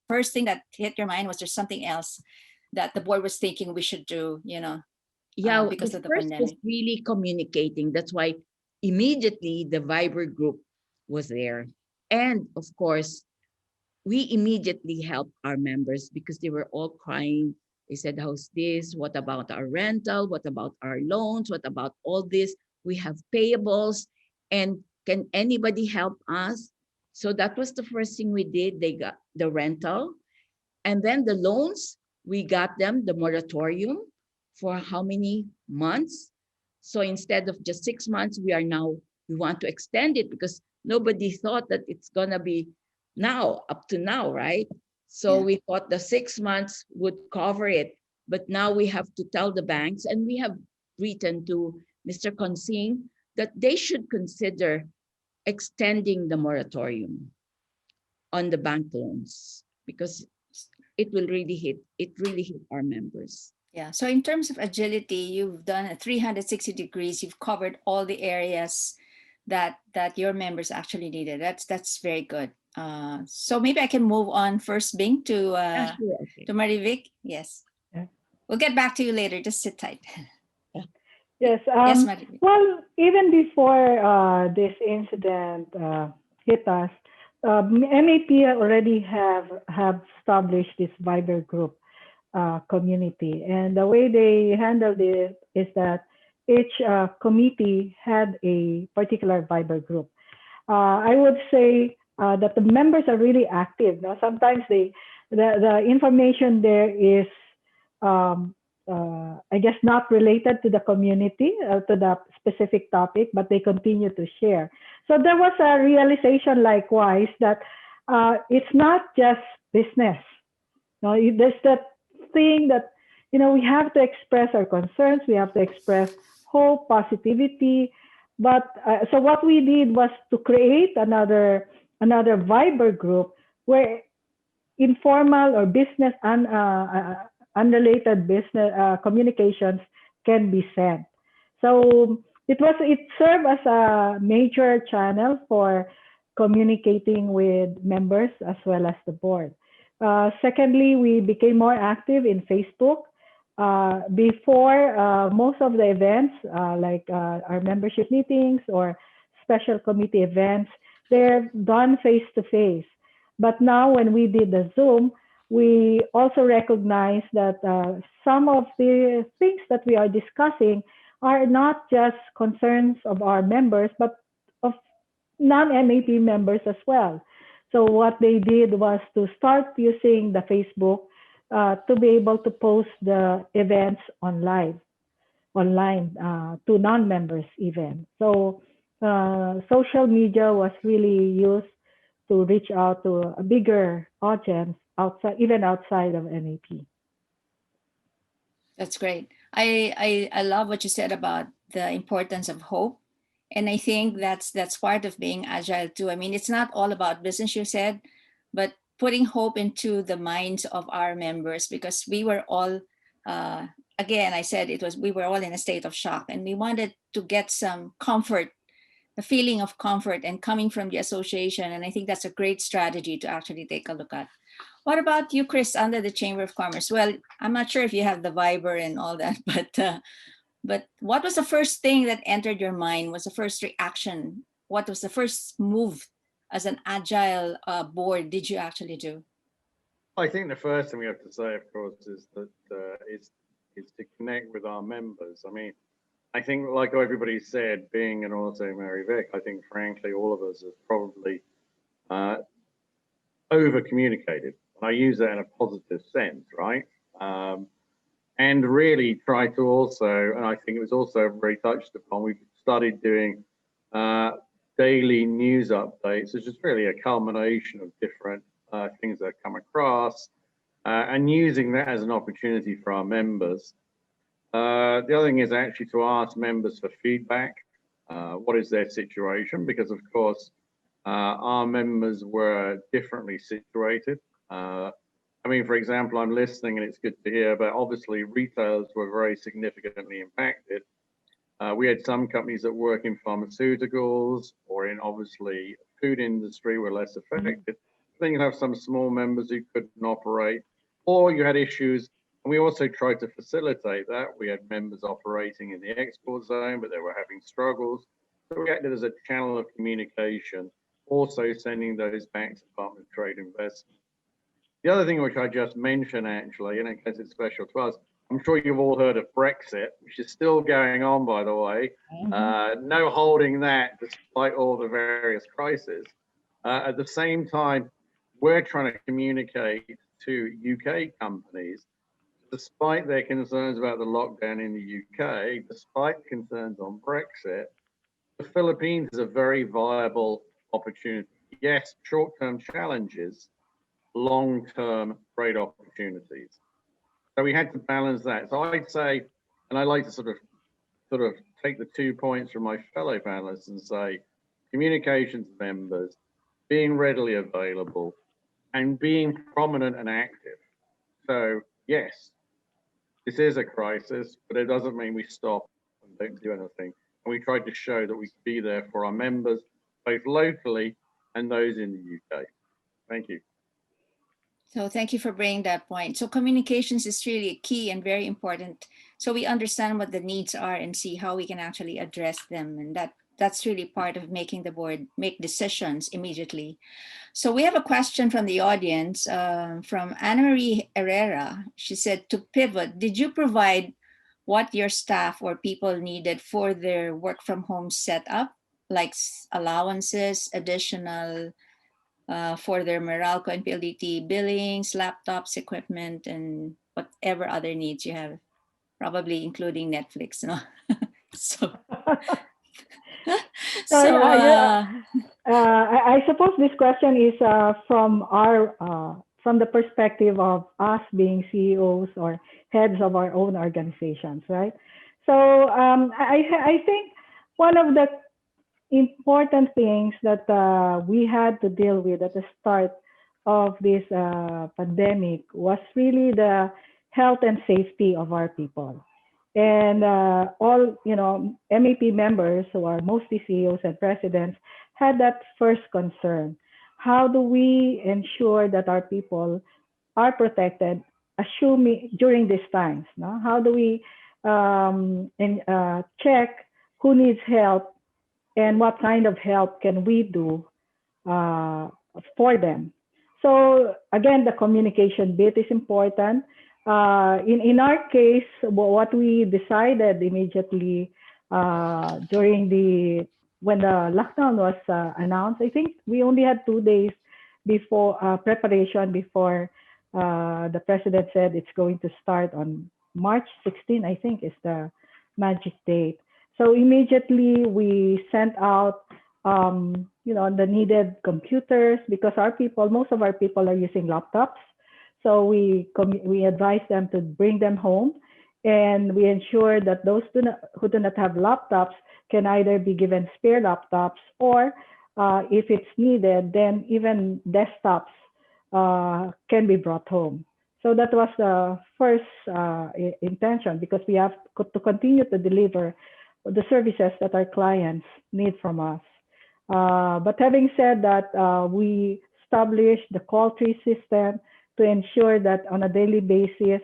first thing that hit your mind? Was there something else that the board was thinking we should do, Yeah, because the of the first was pandemic? really communicating. That's why immediately the Viber group was there. And of course, we immediately helped our members because they were all crying. They said, how's this? What about our rental? What about our loans? What about all this? We have payables. And can anybody help us? So that was the first thing we did. They got the rental. And then the loans, we got them the moratorium for how many months? So instead of just 6 months, we want to extend it because nobody thought that it's going to be now, up to now, right? So Yeah. we thought the 6 months would cover it. But now we have to tell the banks, and we have written to Mr. Consing that they should consider extending the moratorium on the bank loans because it really hit our members. Yeah. So in terms of agility, you've done a 360 degrees. You've covered all the areas that your members actually needed. That's very good. So maybe I can move on first, Bing, Yeah, sure. Okay. to Marivic. Yes. Yeah. We'll get back to you later. Just sit tight. Yes. Yes, Marivic. Well, even before this incident hit us, MAP already have established this Viber group community, and the way they handled it is that each committee had a particular Viber group. I would say that the members are really active. Now, sometimes the information there is, I guess, not related to the community, to the specific topic, but they continue to share. So there was a realization, likewise, that it's not just business. No, there's that thing that we have to express our concerns. We have to express hope, positivity, but so what we did was to create another Viber group where informal or business unrelated business communications can be sent. So it served as a major channel for communicating with members as well as the board. Secondly, we became more active in Facebook. Before most of the events, like our membership meetings or special committee events, they're done face to face. But now, when we did the Zoom, we also recognize that some of the things that we are discussing are not just concerns of our members, but of non-MAP members as well. So what they did was to start using the Facebook to be able to post the events online to non-members even. So social media was really used to reach out to a bigger audience even outside of MAP. That's great. I love what you said about the importance of hope. And I think that's part of being agile too. I mean, it's not all about business, you said, but putting hope into the minds of our members, because we were all again, I said we were all in a state of shock, and we wanted to get some comfort, the feeling of comfort and coming from the association. And I think that's a great strategy to actually take a look at. What about you, Chris, under the Chamber of Commerce? Well, I'm not sure if you have the Viber and all that, but what was the first thing that entered your mind? Was the first reaction? What was the first move as an agile board did you actually do? I think the first thing we have to say, of course, is that is to connect with our members. I mean, I think, like everybody said, being an also Mary Vic, I think, frankly, all of us have probably over communicated. I use that in a positive sense, right? And really try to also, and I think it was also very touched upon, we've started doing daily news updates, which is really a culmination of different things that come across, and using that as an opportunity for our members The other thing is actually to ask members for feedback. What is their situation? Because of course, our members were differently situated. I mean, for example, I'm listening and it's good to hear, but obviously retailers were very significantly impacted. We had some companies that work in pharmaceuticals or in obviously food industry were less affected. Then you have some small members who couldn't operate, or you had issues. And we also tried to facilitate that. We had members operating in the export zone, but they were having struggles. So we acted as a channel of communication, also sending those back to Department of Trade Investment. The other thing which I just mentioned actually, and in case it's special to us, I'm sure you've all heard of Brexit, which is still going on, by the way. No holding that despite all the various crises. At the same time, we're trying to communicate to UK companies, despite their concerns about the lockdown in the UK, despite concerns on Brexit, the Philippines is a very viable opportunity. Yes, short-term challenges, long-term great opportunities. So we had to balance that. So I'd say, and I like to sort of take the 2 points from my fellow panelists and say, communications members, being readily available, and being prominent and active. So yes, this is a crisis, but it doesn't mean we stop and don't do anything. And we tried to show that we could be there for our members, both locally and those in the UK. Thank you. So thank you for bringing that point. So communications is really key and very important. So we understand what the needs are and see how we can actually address them. And that's really part of making the board make decisions immediately. So we have a question from the audience from Ana Marie Herrera. She said, to pivot, did you provide what your staff or people needed for their work from home setup, like allowances, additional for their Meralco and PLDT billings, laptops, equipment, and whatever other needs you have, probably including Netflix, no? I suppose this question is from the perspective of us being CEOs or heads of our own organizations, right? So I think one of the important things that we had to deal with at the start of this pandemic was really the health and safety of our people. And all, MAP members who are mostly CEOs and presidents had that first concern. How do we ensure that our people are protected, assuming during these times? No? How do we check who needs help and what kind of help can we do for them? So again, the communication bit is important. In our case, what we decided immediately when the lockdown was announced, I think we only had 2 days before preparation before the president said it's going to start on March 16, I think is the magic date. So immediately we sent out the needed computers because most of our people are using laptops. So we advise them to bring them home, and we ensure that those who do not have laptops can either be given spare laptops, or if it's needed, then even desktops can be brought home. So that was the first intention, because we have to continue to deliver the services that our clients need from us. But having said that, we established the call tree system to ensure that on a daily basis,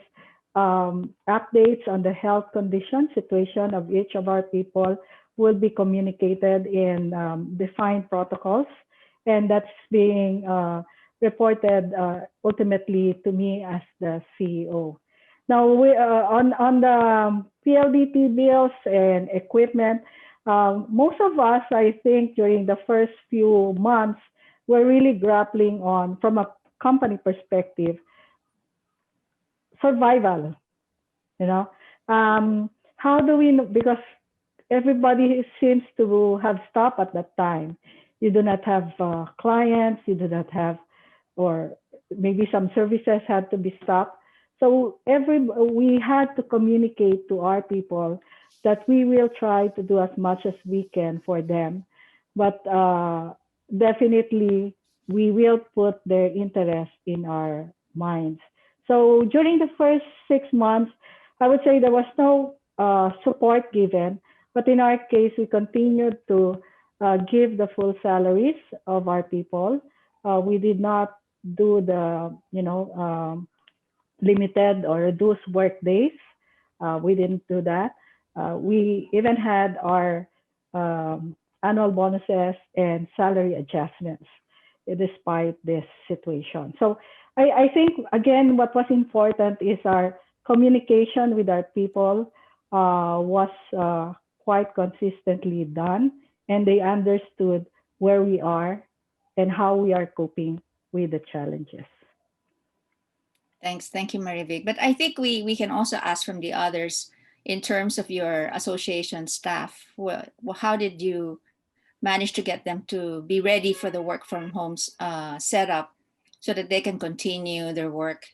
updates on the health condition situation of each of our people will be communicated in defined protocols, and that's being reported ultimately to me as the CEO. Now, on the PLDT bills and equipment, most of us, I think, during the first few months, were really grappling on, from a company perspective, survival. How do we know? Because everybody seems to have stopped at that time. You do not have clients, you do not have, or maybe some services had to be stopped. So we had to communicate to our people that we will try to do as much as we can for them, but definitely we will put their interest in our minds. So during the first 6 months, I would say there was no support given, but in our case, we continued to give the full salaries of our people. We did not do the, limited or reduced work days. We didn't do that. We even had our annual bonuses and salary adjustments despite this situation. So I think, again, what was important is our communication with our people was quite consistently done, and they understood where we are and how we are coping with the challenges. Thanks. Thank you, Marivic. But I think we can also ask from the others in terms of your association staff. Well, how did you manage to get them to be ready for the work from home setup so that they can continue their work?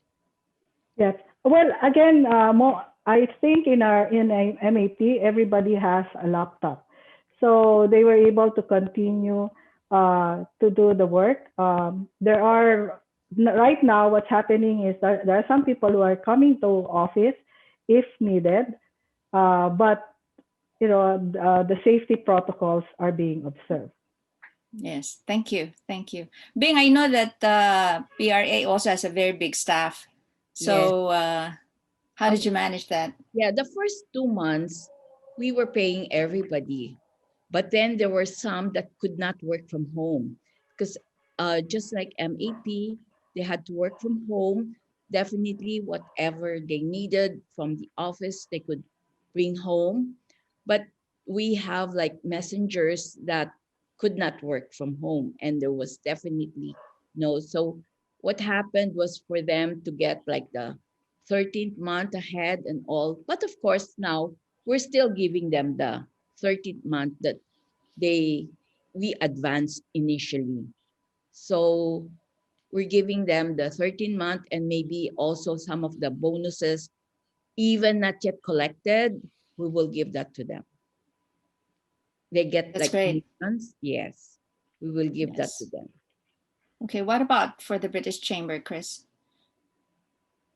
Yes. Well, again, I think in a MAP, everybody has a laptop, so they were able to continue to do the work. There are right now what's happening is that there are some people who are coming to office if needed, but the safety protocols are being observed. Yes. Thank you. Thank you. Bing, I know that PRA also has a very big staff. So how did you manage that? Yeah, the first 2 months, we were paying everybody. But then there were some that could not work from home because just like MAP, they had to work from home. Definitely whatever they needed from the office, they could bring home. But we have like messengers that could not work from home, and there was definitely no. So what happened was for them to get like the 13th month ahead and all. But of course, now we're still giving them the 13th month that we advanced initially. So we're giving them the 13th month and maybe also some of the bonuses, even not yet collected, we will give that to them. They get That's like great. months. Yes, we will give that to Yes. them. Okay. What about for the British Chamber, Chris?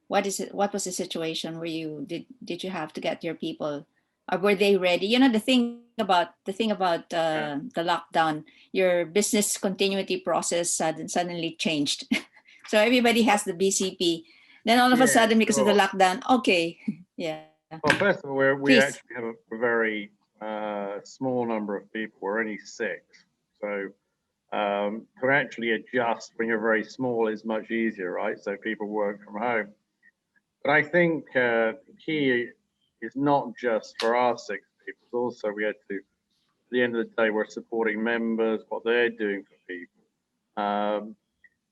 What is it? What was the situation where you did you have to get your people? Or were they ready? You know, the thing about the lockdown, your business continuity process suddenly changed. So everybody has the BCP. Then all of a Yeah, sudden, because of the sure. lockdown, okay, yeah. Well, first of all, we Please. actually have a very small number of people. We're only 6. So to actually adjust when you're very small is much easier, right? So people work from home. But I think the key is not just for our 6 people, it's also we had to, at the end of the day, we're supporting members, what they're doing for people.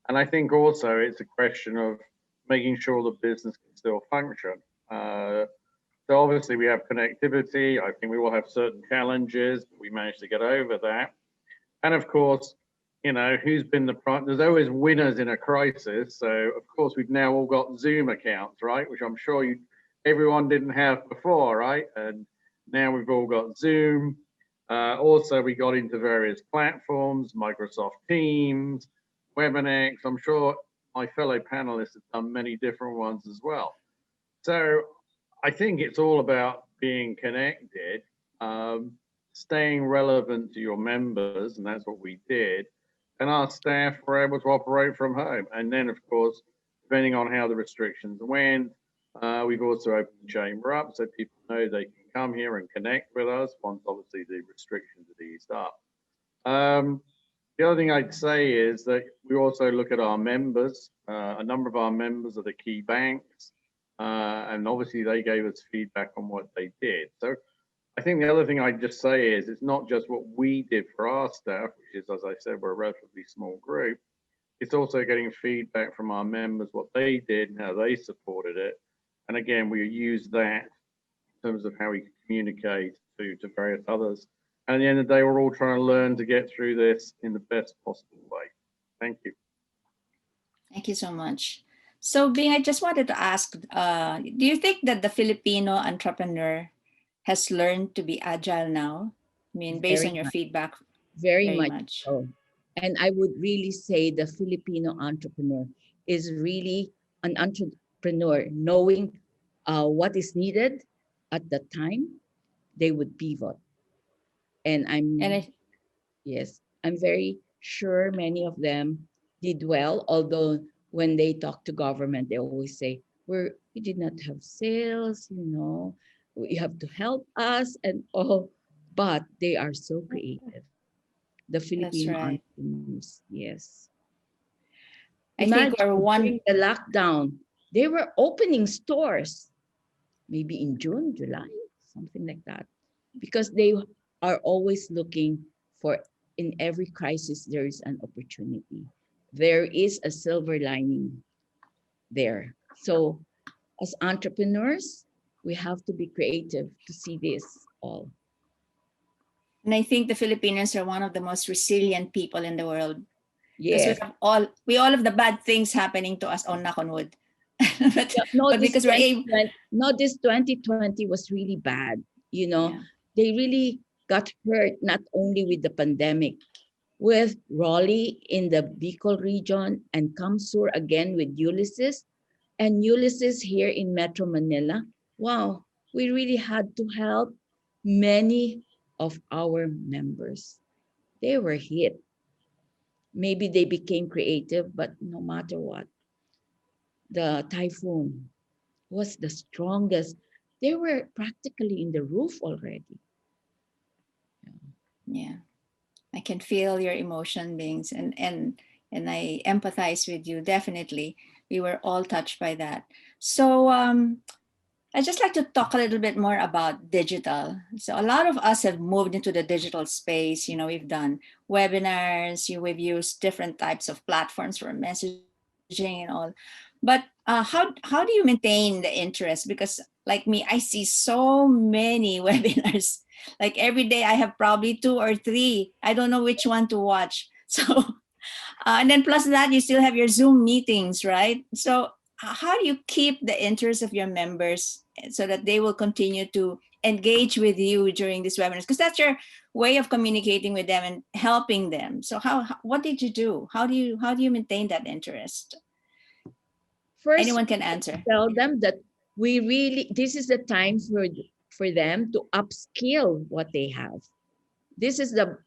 And I think also it's a question of making sure the business can still function. So obviously we have connectivity. I think we will have certain challenges, but we managed to get over that. And of course, who's been there's always winners in a crisis. So of course we've now all got Zoom accounts, right? Which I'm sure everyone didn't have before, right? And now we've all got Zoom. Also, we got into various platforms, Microsoft Teams, Webinex. I'm sure my fellow panelists have done many different ones as well. So I think it's all about being connected, staying relevant to your members, and that's what we did. And our staff were able to operate from home. And then, of course, depending on how the restrictions went, we've also opened the chamber up so people know they can come here and connect with us once, obviously, the restrictions are eased up. The other thing I'd say is that we also look at our members. A number of our members are the key banks. And obviously they gave us feedback on what they did. So I think the other thing I'd just say is it's not just what we did for our staff, which is, as I said, we're a relatively small group. It's also getting feedback from our members, what they did and how they supported it. And again, we use that in terms of how we communicate to various others. And at the end of the day, we're all trying to learn to get through this in the best possible way. Thank you. Thank you so much. So, Bing, I just wanted to ask, do you think that the Filipino entrepreneur has learned to be agile now? I mean, based Very on your much, feedback, very very much much. so. And I would really say the Filipino entrepreneur is really an entrepreneur knowing what is needed at the time they would pivot. And And I'm, I, yes, I'm very sure many of them did well, although when they talk to government, they always say, we did not have sales, you have to help us and all, but they are so creative. The that's Filipino right. entrepreneurs, yes. I think Imagine we're one. during the lockdown, they were opening stores, maybe in June, July, something like that, because they are always looking for, in every crisis, there is an opportunity. There is a silver lining there. So, as entrepreneurs, we have to be creative to see this all. And I think the Filipinos are one of the most resilient people in the world because Yes. we all have the bad things happening to us on knock on wood. but, Yeah, no, but this because we're able, 2020, no, this 2020 was really bad. yeah, They really got hurt not only with the pandemic, with Raleigh in the Bicol region and Kamsur again with Ulysses and Ulysses here in Metro Manila. Wow, we really had to help many of our members. They were hit. Maybe they became creative, but no matter what, the typhoon was the strongest. They were practically in the roof already. yeah. I can feel your emotion beings and I empathize with you definitely. We were all touched by that. So I'd just like to talk a little bit more about digital. So a lot of us have moved into the digital space. We've done webinars, we've used different types of platforms for messaging and all. But how do you maintain the interest? Because like me, I see so many webinars. Like every day, I have probably two or three. I don't know which one to watch. So and then plus that, you still have your Zoom meetings, right? So how do you keep the interest of your members so that they will continue to engage with you during these webinars? Because that's your way of communicating with them and helping them. So what did you do? How do you maintain that interest? First, Anyone can answer. tell them that this is the time for them to upskill what they have. This is the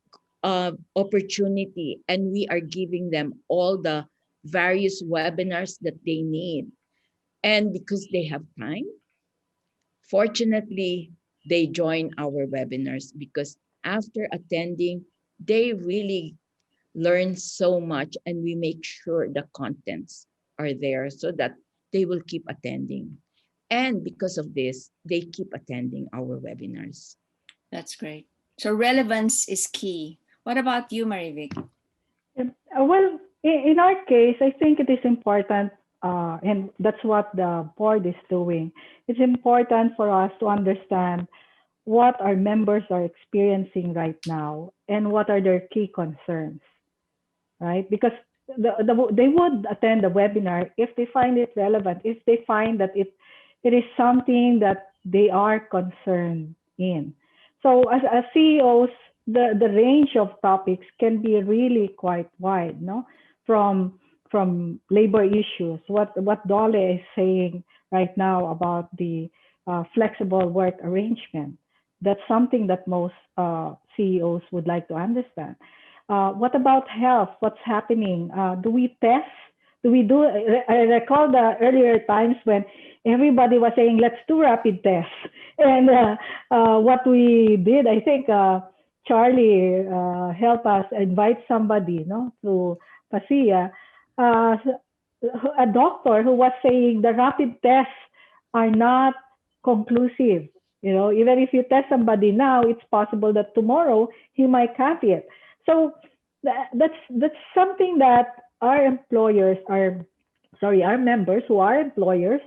opportunity, and we are giving them all the various webinars that they need. And because they have time, fortunately, they join our webinars because after attending, they really learn so much, and we make sure the contents are there so that they will keep attending. And because of this, they keep attending our webinars. That's great. So relevance is key. What about you, Marivic? Well, in our case, I think it is important, and that's what the board is doing. It's important for us to understand what our members are experiencing right now and what are their key concerns, right? Because they would attend the webinar if they find it relevant, if they find that it is something that they are concerned in. So as CEOs, the range of topics can be really quite wide, no? From labor issues, what Dole is saying right now about the flexible work arrangement. That's something that most CEOs would like to understand. What about health? What's happening? Do we test? Do we do? I recall the earlier times when everybody was saying, let's do rapid tests. And what we did, I think Charlie helped us invite somebody, to PASIA, uh, a doctor who was saying the rapid tests are not conclusive. Even if you test somebody now, it's possible that tomorrow he might have it. So that's something that our employers are, sorry, our members who are employers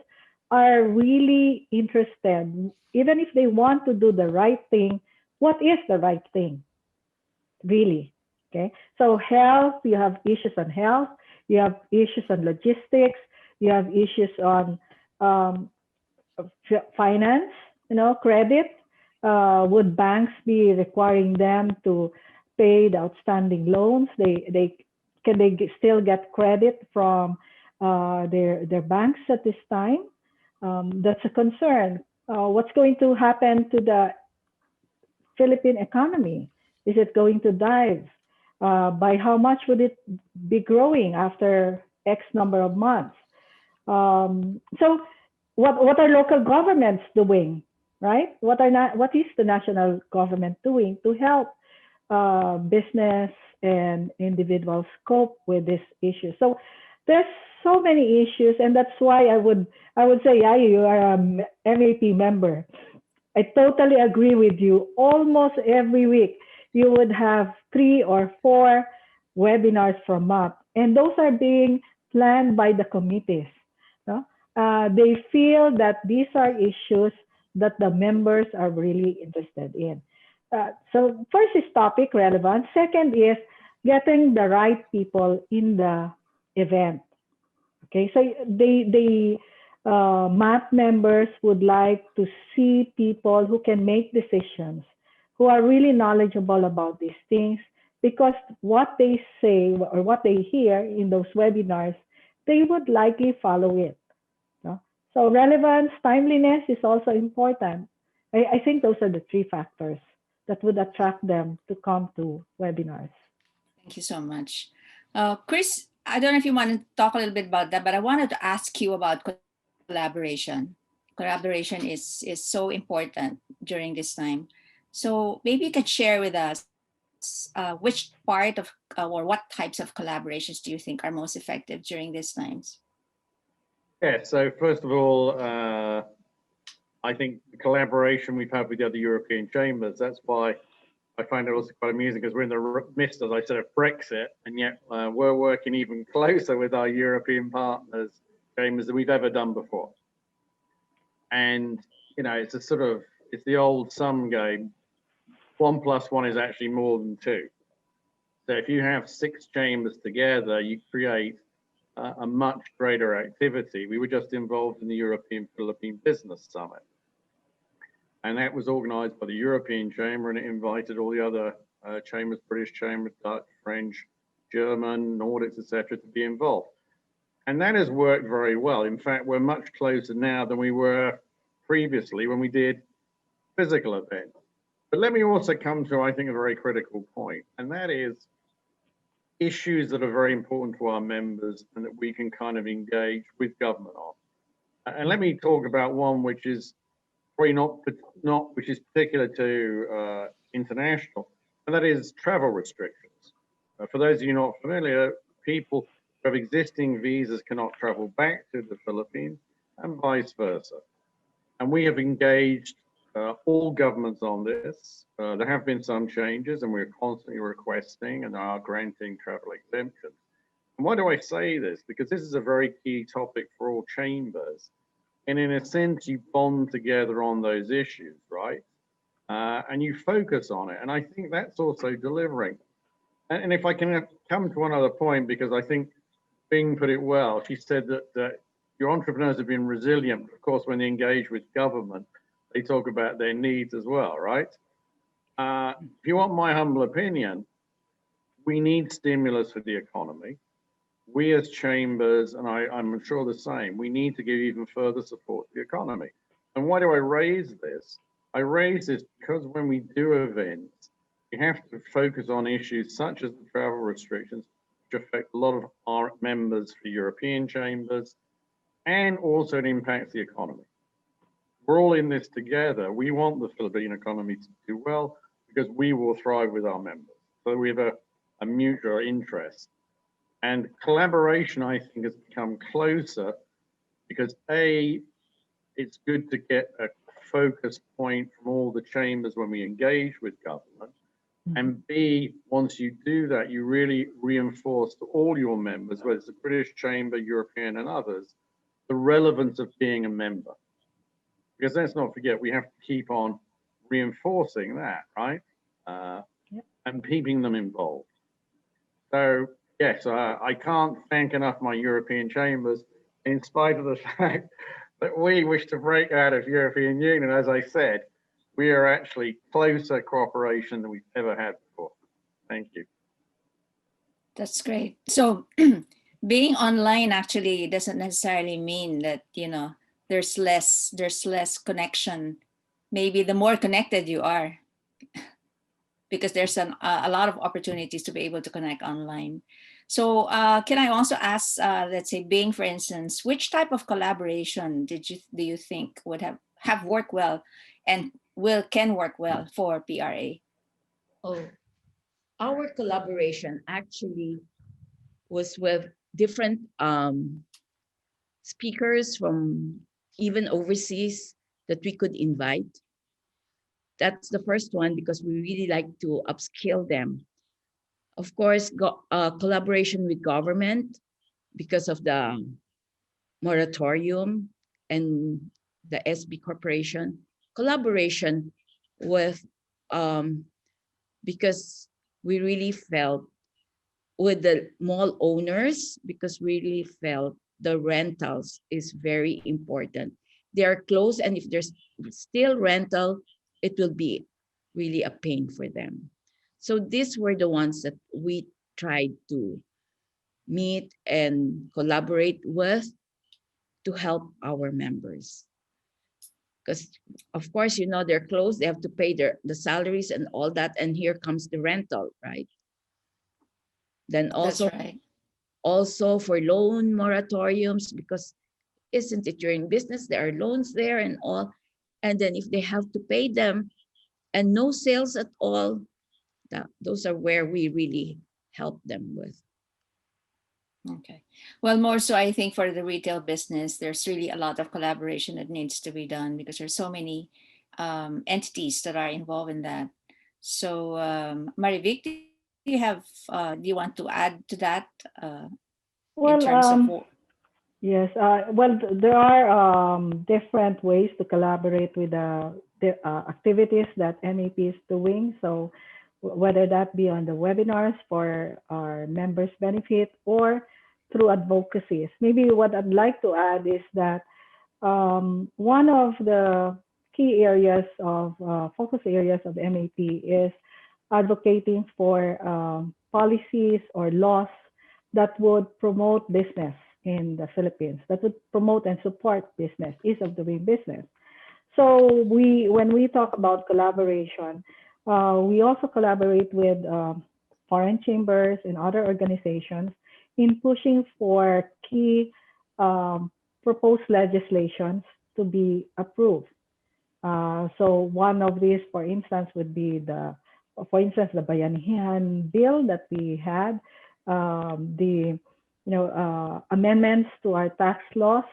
are really interested. Even if they want to do the right thing, what is the right thing, really? Okay. So health, you have issues on health, you have issues on logistics, You have issues on finance, credit. Would banks be requiring them to pay the outstanding loans? Can they still get credit from their banks at this time? That's a concern. What's going to happen to the Philippine economy? Is it going to dive? By how much would it be growing after X number of months? So what are local governments doing, right? What is the national government doing to help business and individuals cope with this issue? So there's so many issues, and that's why I would say, Yayu, you are a MAP member. I totally agree with you. Almost every week, you would have 3 or 4 webinars from MAP, and those are being planned by the committees. No? They feel that these are issues that the members are really interested in. So first is topic relevance. Second is getting the right people in the event. Okay, so the MAP members would like to see people who can make decisions, who are really knowledgeable about these things, because what they say or what they hear in those webinars, they would likely follow it. No? So relevance, timeliness is also important. I think those are the 3 factors that would attract them to come to webinars. Thank you so much. Chris, I don't know if you want to talk a little bit about that, but I wanted to ask you about collaboration. Collaboration is so important during this time. So maybe you could share with us which part of or what types of collaborations do you think are most effective during these times? Yeah, so first of all, I think the collaboration we've had with the other European chambers, that's why I find it also quite amusing, because we're in the midst, as I said, of Brexit, and yet we're working even closer with our European partners, chambers, than we've ever done before. And, it's it's the old sum game. 1 + 1 is actually more than 2. So if you have 6 chambers together, you create a much greater activity. We were just involved in the European Philippine Business Summit. And that was organized by the European Chamber, and it invited all the other chambers, British chambers, Dutch, French, German, Nordics, etc., to be involved. And that has worked very well. In fact, we're much closer now than we were previously when we did physical events. But let me also come to, I think, a very critical point, and that is issues that are very important to our members and that we can kind of engage with government on. And let me talk about one which is probably not which is particular to international, and that is travel restrictions. For those of you not familiar, people who have existing visas cannot travel back to the Philippines, and vice versa. And we have engaged all governments on this. There have been some changes, and we're constantly requesting and are granting travel exemptions. And why do I say this? Because this is a very key topic for all chambers. And in a sense, you bond together on those issues, right? And you focus on it. And I think that's also delivering. And if I can come to one other point, because I think Bing put it well, she said that your entrepreneurs have been resilient. Of course, when they engage with government, they talk about their needs as well, right? If you want my humble opinion, we need stimulus for the economy. We as chambers, and I'm sure the same, we need to give even further support to the economy. And why do I raise this? I raise this because when we do events, you have to focus on issues such as the travel restrictions, which affect a lot of our members for European chambers, and also it impacts the economy. We're all in this together. We want the Philippine economy to do well because we will thrive with our members. So we have a mutual interest. And collaboration, I think, has become closer because A, it's good to get a focus point from all the chambers when we engage with government. And B, once you do that, you really reinforce to all your members, whether it's the British Chamber, European and others, the relevance of being a member. Because let's not forget, we have to keep on reinforcing that, right? And keeping them involved. So yes, I can't thank enough my European chambers. in spite of the fact that we wish to break out of European Union, as I said, we are actually closer cooperation than we've ever had before. Thank you. That's great. So being online actually doesn't necessarily mean that, you know, there's less connection. Maybe the more connected you are, because there's a lot of opportunities to be able to connect online. So can I also ask, let's say, Bing, for instance, which type of collaboration do you think would have worked well and can work well for PRA? Oh, our collaboration actually was with different speakers from even overseas that we could invite. That's the first one because we really like to upskill them. Of course, collaboration with government because of the moratorium and the SB Corporation. Collaboration with, because we really felt with the mall owners, because we really felt the rentals is very important. They are closed, and if there's still rental, it will be really a pain for them. So these were the ones that we tried to meet and collaborate with to help our members. Because of course, you know, they're closed, they have to pay the salaries and all that, and here comes the rental, right? Then also, That's right. also for loan moratoriums, because isn't it, you're in business, there are loans there and all. And then if they have to pay them and no sales at all, those are where we really help them with. Okay. Well, more so, I think for the retail business, there's really a lot of collaboration that needs to be done because there's so many entities that are involved in that. So, Marivic, do you want to add to that in Well, terms of yes. Well, there are different ways to collaborate with the activities that MAP is doing. So whether that be on the webinars for our members' benefit or through advocacies. Maybe what I'd like to add is that one of the key areas of focus areas of MAP is advocating for policies or laws that would promote business in the Philippines, that would promote and support business, ease of doing business. So when we talk about collaboration, we also collaborate with foreign chambers and other organizations in pushing for key proposed legislations to be approved. So one of these, for instance, would be the Bayanihan bill that we had, the amendments to our tax laws,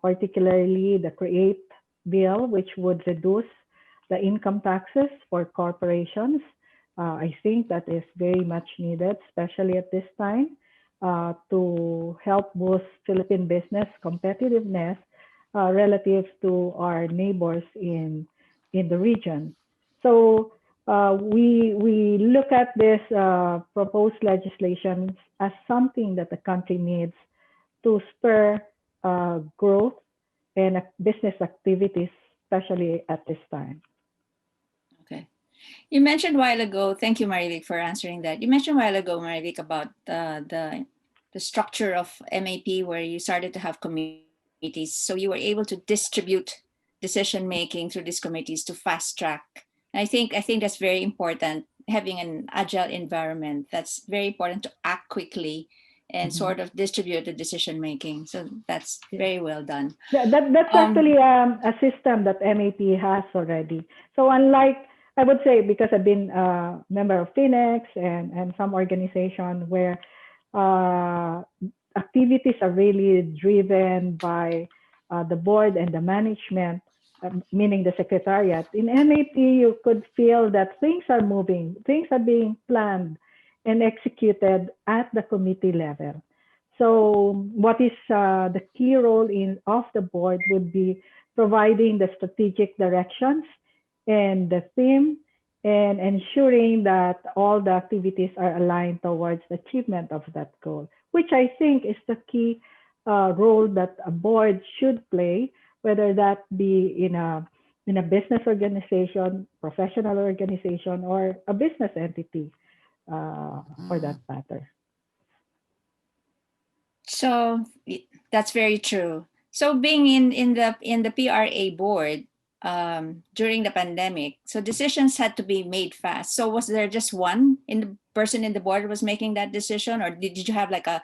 particularly the CREATE bill, which would reduce the income taxes for corporations. I think that is very much needed, especially at this time, to help boost Philippine business competitiveness relative to our neighbors in the region. So we look at this proposed legislation as something that the country needs to spur growth and business activities, especially at this time. Okay. You mentioned a while ago, thank you, Marivic, for answering that. You mentioned a while ago, Marivic, about the structure of MAP where you started to have committees. So you were able to distribute decision-making through these committees to fast track. And I think that's very important, having an agile environment. That's very important to act quickly and sort of distribute the decision making. So that's very well done. That's actually a system that MAP has already. So unlike, I would say, because I've been a member of Phoenix and some organization where activities are really driven by the board and the management, meaning the secretariat. In MAP, you could feel that things are moving, things are being planned and executed at the committee level. So what is the key role of the board would be providing the strategic directions and the theme and ensuring that all the activities are aligned towards the achievement of that goal, which I think is the key role that a board should play, whether that be in a business organization, professional organization, or a business entity, for that matter. So that's very true. So being in the PRA board during the pandemic, so decisions had to be made fast. So was there just one in the person in the board was making that decision, or did you have like a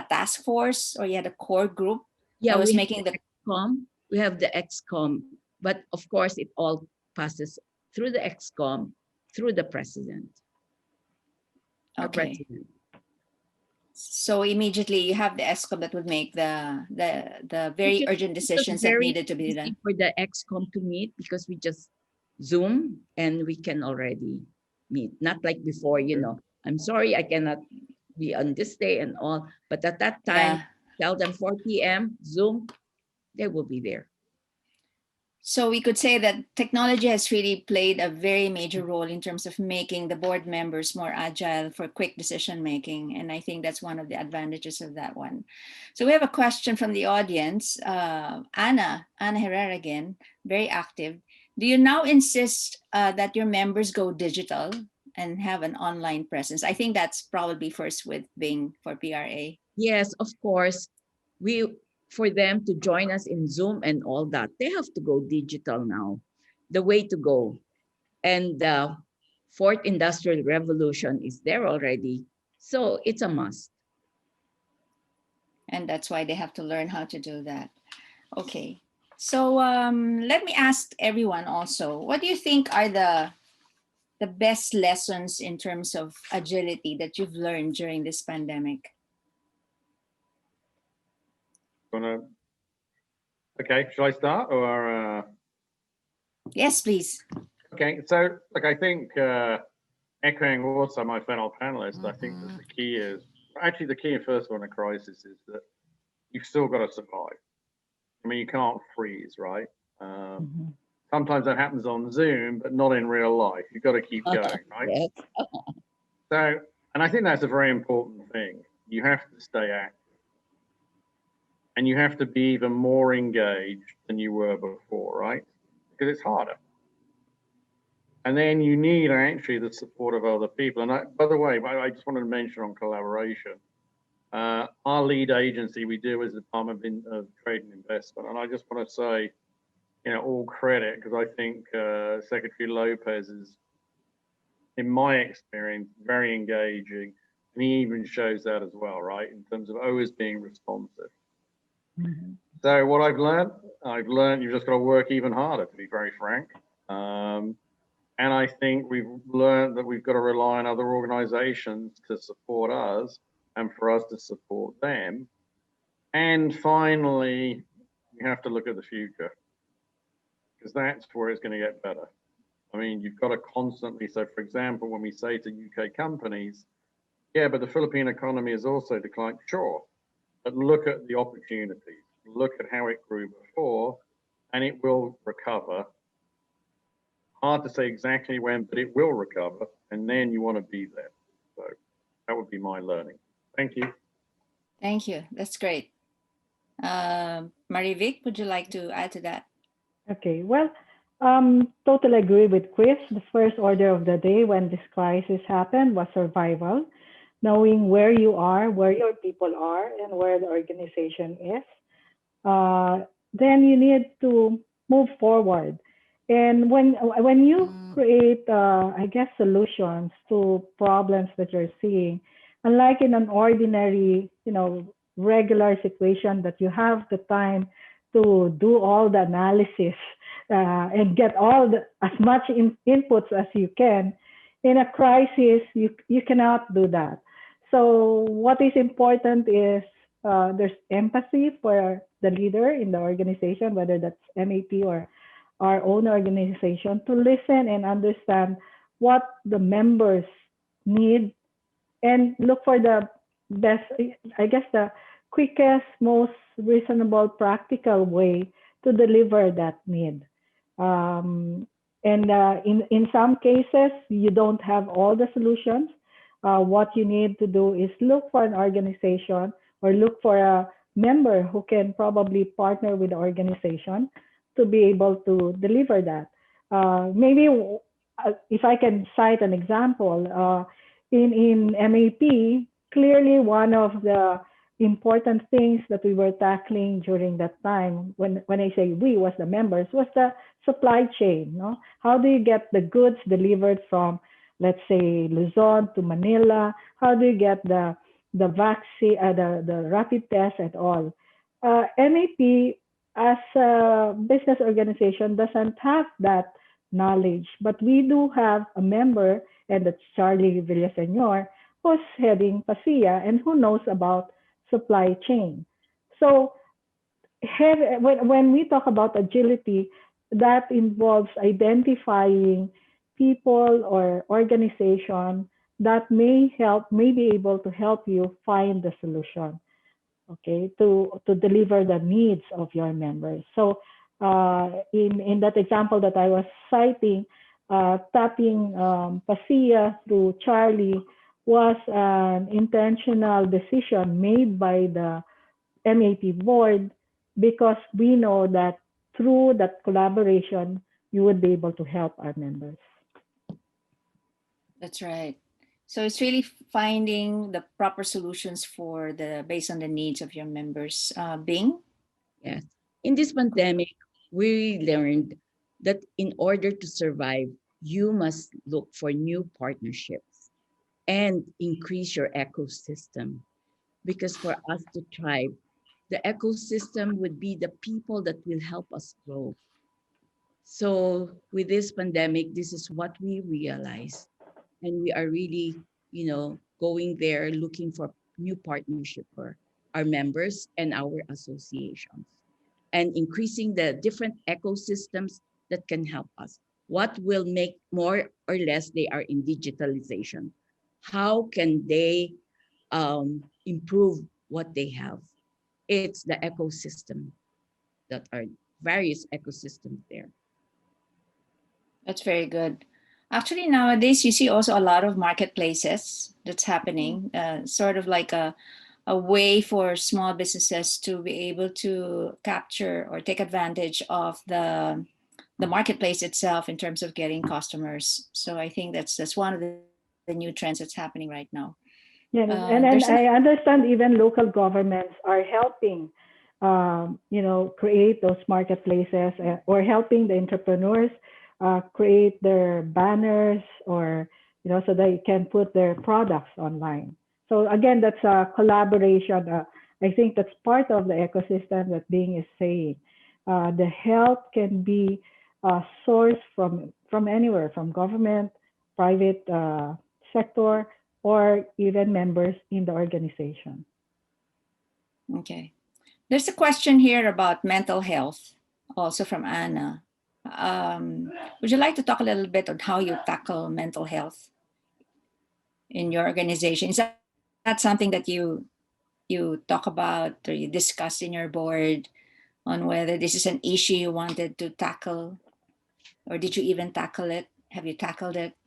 task force, or you had a core group Yeah, that was we have making the the XCOM. We have the XCOM, but of course, it all passes through the XCOM, through the president. Our okay? president. So immediately you have the ESCOM that would make the very It urgent was decisions that very needed to be easy done. for the XCOM to meet because we just Zoom and we can already meet. Not like before, I'm sorry, I cannot be on this day and all. But at that time, Yeah. tell them 4 p.m. Zoom, they will be there. So we could say that technology has really played a very major role in terms of making the board members more agile for quick decision making. And I think that's one of the advantages of that one. So we have a question from the audience. Ana Herrera again, very active. Do you now insist that your members go digital and have an online presence? I think that's probably first with being for PRA. Yes, of course. For them to join us in Zoom and all that, they have to go digital now. The way to go. And the fourth industrial revolution is there already. So it's a must. And that's why they have to learn how to do that. Okay. So let me ask everyone also, what do you think are the best lessons in terms of agility that you've learned during this pandemic? Okay, shall I start or? Yes, please. Okay, so look, I think echoing also my fellow panelists, I think that the key is actually the key first of all in a crisis is that you've still got to survive. I mean, you can't freeze, right? Sometimes that happens on Zoom, but not in real life. You've got to keep going, right? Yes. So, and I think that's a very important thing. You have to stay active. And you have to be even more engaged than you were before, right? Because it's harder. And then you need actually the support of other people. And by the way, I just wanted to mention on collaboration. Our lead agency we do is the Department of Trade and Investment. And I just want to say, all credit, because I think Secretary Lopez is, in my experience, very engaging. And he even shows that as well, right? In terms of always being responsive. So what I've learned you've just got to work even harder, to be very frank. And I think we've learned that we've got to rely on other organizations to support us and for us to support them. And finally, you have to look at the future because that's where it's going to get better. I mean, you've got to constantly, so for example, when we say to UK companies, yeah, but the Philippine economy has also declined, sure. But look at the opportunities. Look at how it grew before, and it will recover. Hard to say exactly when, but it will recover, and then you want to be there. So that would be my learning. Thank you. Thank you. That's great. Marivic, would you like to add to that? Okay, well, totally agree with Chris. The first order of the day when this crisis happened was survival, knowing where you are, where your people are, and where the organization is. Then you need to move forward. And when you create, I guess, solutions to problems that you're seeing, unlike in an ordinary, regular situation that you have the time to do all the analysis and get as much inputs as you can, in a crisis, you cannot do that. So what is important is there's empathy for the leader in the organization, whether that's MAP or our own organization, to listen and understand what the members need and look for the best, I guess, the quickest, most reasonable, practical way to deliver that need. And in some cases, you don't have all the solutions. What you need to do is look for an organization or look for a member who can probably partner with the organization to be able to deliver that. Maybe if I can cite an example, in MAP, clearly one of the important things that we were tackling during that time, when I say we was the members, was the supply chain. No? How do you get the goods delivered from, let's say, Luzon to Manila? How do you get the vaccine, the rapid test and all? MAP as a business organization doesn't have that knowledge, but we do have a member, and that's Charlie Villaseñor, who's heading PASIA and who knows about supply chain. So when we talk about agility, that involves identifying people or organization that may be able to help you find the solution, okay, to deliver the needs of your members. So in that example that I was citing, tapping PASIA through Charlie was an intentional decision made by the MAP board, because we know that through that collaboration, you would be able to help our members. That's right. So it's really finding the proper solutions based on the needs of your members. Bing? Yes. In this pandemic, we learned that in order to survive, you must look for new partnerships and increase your ecosystem. Because for us to thrive, the ecosystem would be the people that will help us grow. So with this pandemic, this is what we realized. And we are really, going there looking for new partnership for our members and our associations, and increasing the different ecosystems that can help us. What will make more or less they are in digitalization? How can they improve what they have? It's the ecosystem that are various ecosystems there. That's very good. Actually, nowadays, you see also a lot of marketplaces that's happening, sort of like a way for small businesses to be able to capture or take advantage of the marketplace itself in terms of getting customers. So I think that's one of the new trends that's happening right now. Yeah, and I understand even local governments are helping, create those marketplaces, or helping the entrepreneurs create their banners, or so they can put their products online. So again, that's a collaboration. I think that's part of the ecosystem that Bing is saying. The help can be sourced from anywhere, from government, private sector, or even members in the organization. Okay. There's a question here about mental health, also from Anna. Would you like to talk a little bit on how you tackle mental health in your organization? Is that something that you talk about or you discuss in your board on whether this is an issue you wanted to tackle, or did you even tackle it? Have you tackled it?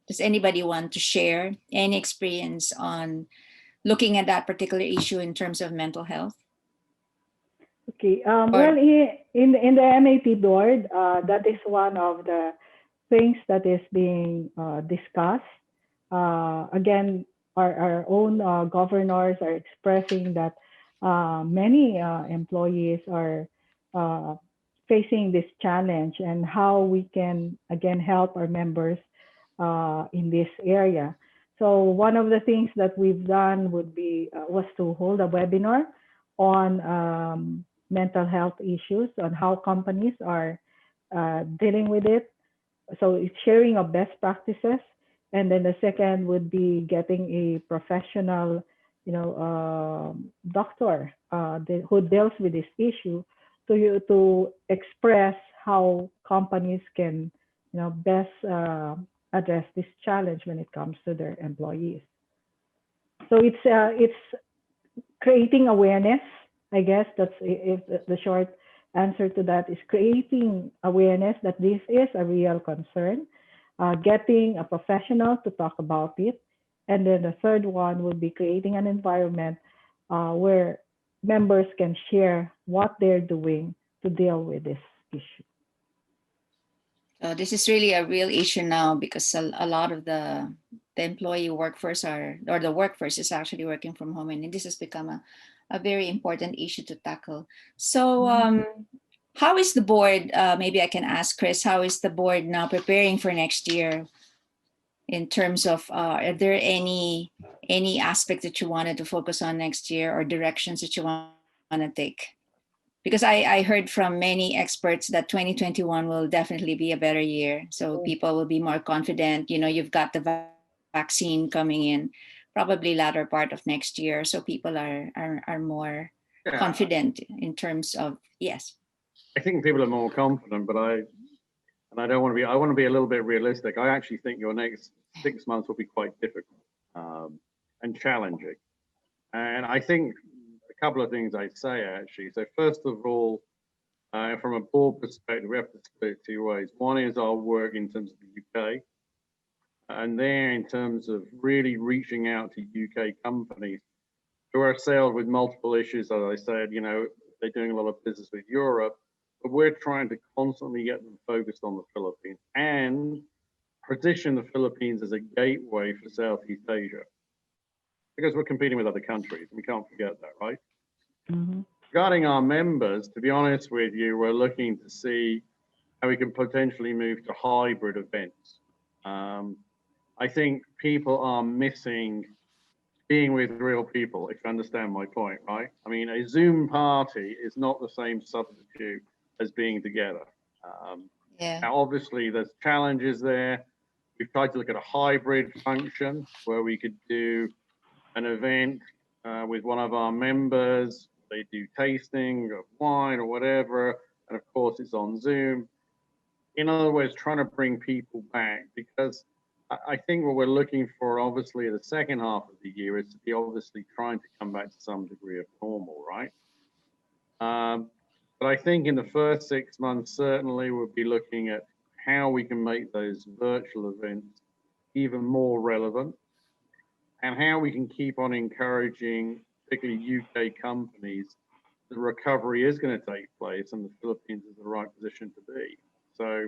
Does anybody want to share any experience on looking at that particular issue in terms of mental health? Okay. Well, in the MAP board, that is one of the things that is being discussed. Again, our own governors are expressing that many employees are facing this challenge, and how we can again help our members in this area. So one of the things that we've done was to hold a webinar on mental health issues, on how companies are dealing with it. So it's sharing of best practices. And then the second would be getting a professional, doctor who deals with this issue to express how companies can, best address this challenge when it comes to their employees. So it's creating awareness. I guess that's the short answer to that, is creating awareness that this is a real concern, getting a professional to talk about it. And then the third one would be creating an environment where members can share what they're doing to deal with this issue. This is really a real issue now because a lot of the employee workforce or the workforce is actually working from home, and this has become a very important issue to tackle. So how is the board, maybe I can ask Chris, how is the board now preparing for next year in terms of, are there any aspect that you wanted to focus on next year or directions that you want to take? Because I heard from many experts that 2021 will definitely be a better year. So people will be more confident. You know, you've got the vaccine coming in probably latter part of next year. So people are more confident in terms of, yes. I think people are more confident, but I want to be a little bit realistic. I actually think your next 6 months will be quite difficult and challenging. And I think a couple of things I'd say actually. So first of all, from a board perspective, we have to split it two ways. One is our work in terms of the UK, and there in terms of really reaching out to UK companies who are assailed with multiple issues. As I said, you know, they're doing a lot of business with Europe, but we're trying to constantly get them focused on the Philippines and position the Philippines as a gateway for Southeast Asia, because we're competing with other countries. We can't forget that, right? Mm-hmm. Regarding our members, to be honest with you, we're looking to see how we can potentially move to hybrid events. I think people are missing being with real people, if you understand my point, right? I mean, a Zoom party is not the same substitute as being together. Now, obviously, there's challenges there. We've tried to look at a hybrid function where we could do an event with one of our members. They do tasting of wine or whatever, and of course, it's on Zoom. In other words, trying to bring people back, because I think what we're looking for, obviously, the second half of the year is to be obviously trying to come back to some degree of normal, right? But I think in the first 6 months, certainly we'll be looking at how we can make those virtual events even more relevant and how we can keep on encouraging, particularly UK companies, the recovery is going to take place and the Philippines is the right position to be. So,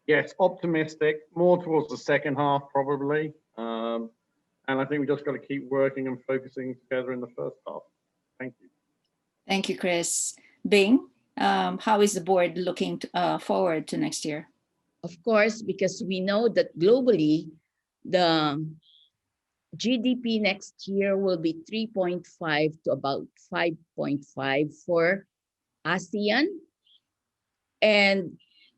yes, optimistic, more towards the second half probably. And I think we just got to keep working and focusing together in the first half. Thank you. Thank you, Chris. Bing, how is the board looking forward to next year? Of course, because we know that globally, the GDP next year will be 3.5 to about 5.5 for ASEAN. And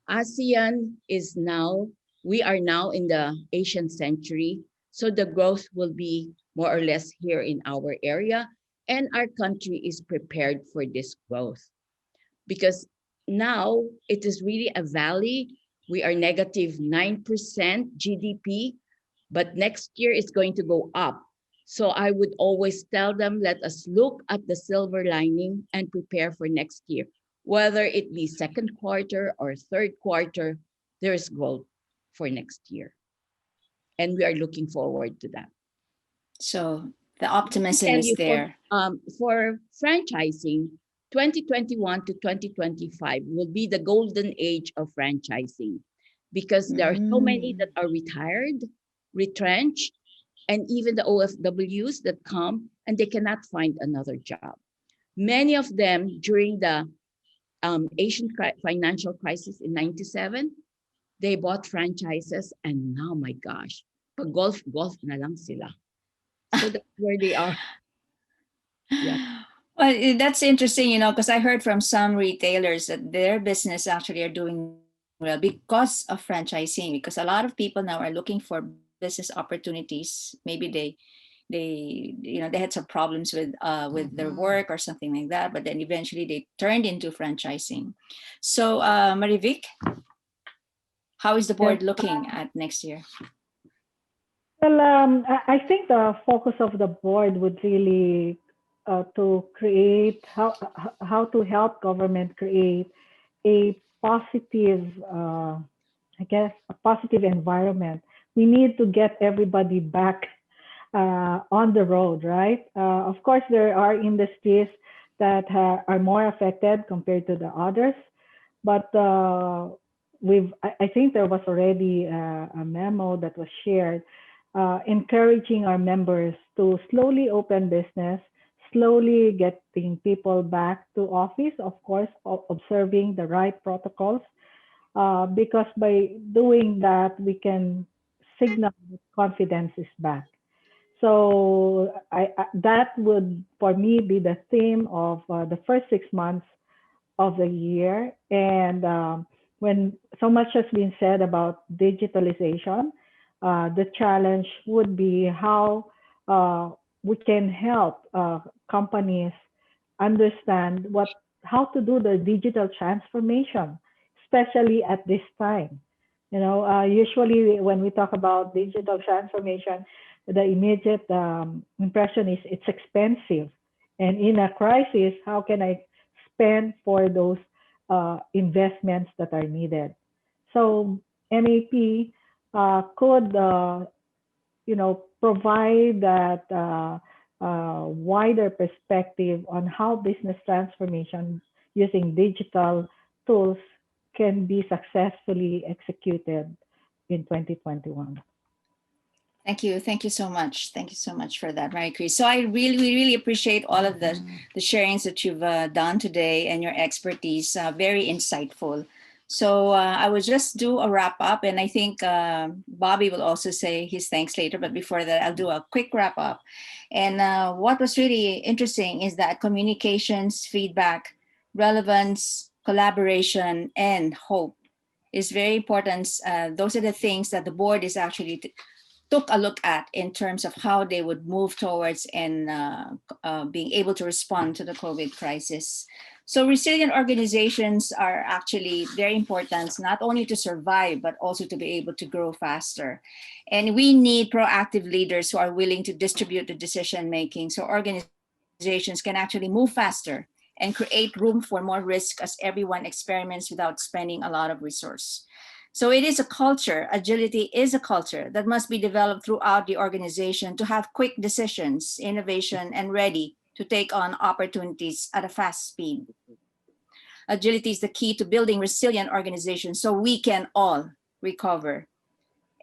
ASEAN is now, we are now in the Asian century. So the growth will be more or less here in our area. And our country is prepared for this growth. Because now it is really a valley. We are negative 9% GDP, but next year it's going to go up. So I would always tell them, let us look at the silver lining and prepare for next year. Whether it be second quarter or third quarter, there is growth for next year. And we are looking forward to that. So the optimism is there. For franchising, 2021 to 2025 will be the golden age of franchising, because there are so many that are retired, retrenched, and even the OFWs that come and they cannot find another job. Many of them during the Asian financial crisis in 97, they bought franchises, and now, my gosh, golf na lang sila. So that's where they are. Yeah. Well, that's interesting, you know, because I heard from some retailers that their business actually are doing well because of franchising, because a lot of people now are looking for business opportunities. Maybe they had some problems with their work or something like that, but then eventually they turned into franchising. So Marivic, how is the board looking at next year? Well, I think the focus of the board would really to create how to help government create a positive, I guess, a positive environment. We need to get everybody back on the road, right? Of course, there are industries that are more affected compared to the others. But I think there was already a memo that was shared encouraging our members to slowly open business, slowly getting people back to office, of course, observing the right protocols, because by doing that, we can signal that confidence is back. So that would, for me, be the theme of the first 6 months of the year. And when so much has been said about digitalization, the challenge would be how we can help companies understand how to do the digital transformation, especially at this time. Usually when we talk about digital transformation, the immediate impression is it's expensive. And in a crisis, how can I spend for those investments that are needed? So MAP could, provide that wider perspective on how business transformation using digital tools can be successfully executed in 2021. Thank you. Thank you so much. Thank you so much for that, Mary Chris. So I really appreciate all of the sharings that you've done today and your expertise. Very insightful. So I will just do a wrap up, and I think Bobby will also say his thanks later. But before that, I'll do a quick wrap up. And what was really interesting is that communications, feedback, relevance, collaboration, and hope is very important. Those are the things that the board is actually took a look at in terms of how they would move towards and being able to respond to the COVID crisis. So resilient organizations are actually very important, not only to survive, but also to be able to grow faster. And we need proactive leaders who are willing to distribute the decision making so organizations can actually move faster and create room for more risk as everyone experiments without spending a lot of resource. So it is a culture, agility is a culture that must be developed throughout the organization to have quick decisions, innovation, and ready to take on opportunities at a fast speed. Agility is the key to building resilient organizations so we can all recover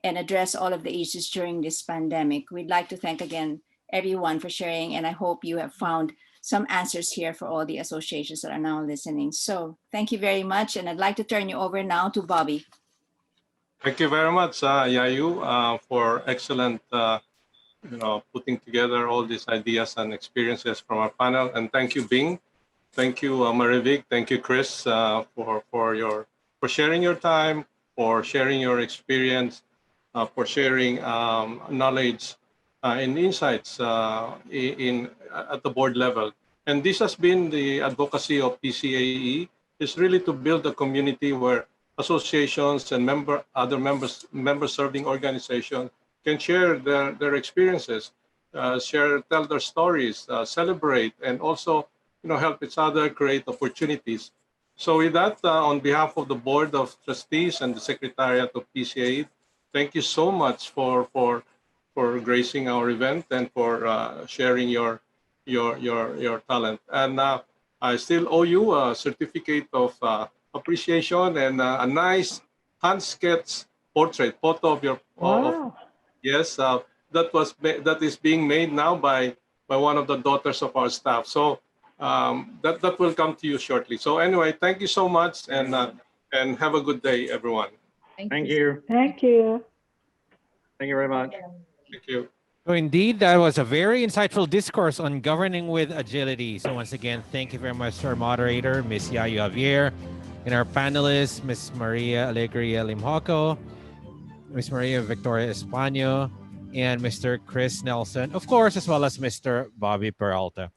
and address all of the issues during this pandemic. We'd like to thank again everyone for sharing, and I hope you have found some answers here for all the associations that are now listening. So thank you very much, and I'd like to turn you over now to Bobby. Thank you very much, Yayu, for excellent putting together all these ideas and experiences from our panel. And thank you, Bing. Thank you, Marivic. Thank you, Chris, for sharing your time, for sharing your experience, for sharing knowledge and insights at the board level. And this has been the advocacy of PCAAE, is really to build a community where associations and other member-serving organizations can share their experiences, tell their stories, celebrate, and also help each other create opportunities. So with that, on behalf of the Board of Trustees and the Secretariat of PCAAE, thank you so much for gracing our event and for sharing your talent. And I still owe you a certificate of appreciation and a nice hand sketch photo of your. Wow. Yes, that is being made now by one of the daughters of our staff. So that will come to you shortly. So anyway, thank you so much, and have a good day, everyone. Thank you. Thank you. Thank you very much. Thank you. So indeed, that was a very insightful discourse on governing with agility. So once again, thank you very much to our moderator, Ms. Yayu Javier, and our panelists, Ms. Maria Alegria Limjoco, Ms. Maria Victoria Españo, and Mr. Chris Nelson, of course, as well as Mr. Bobby Peralta.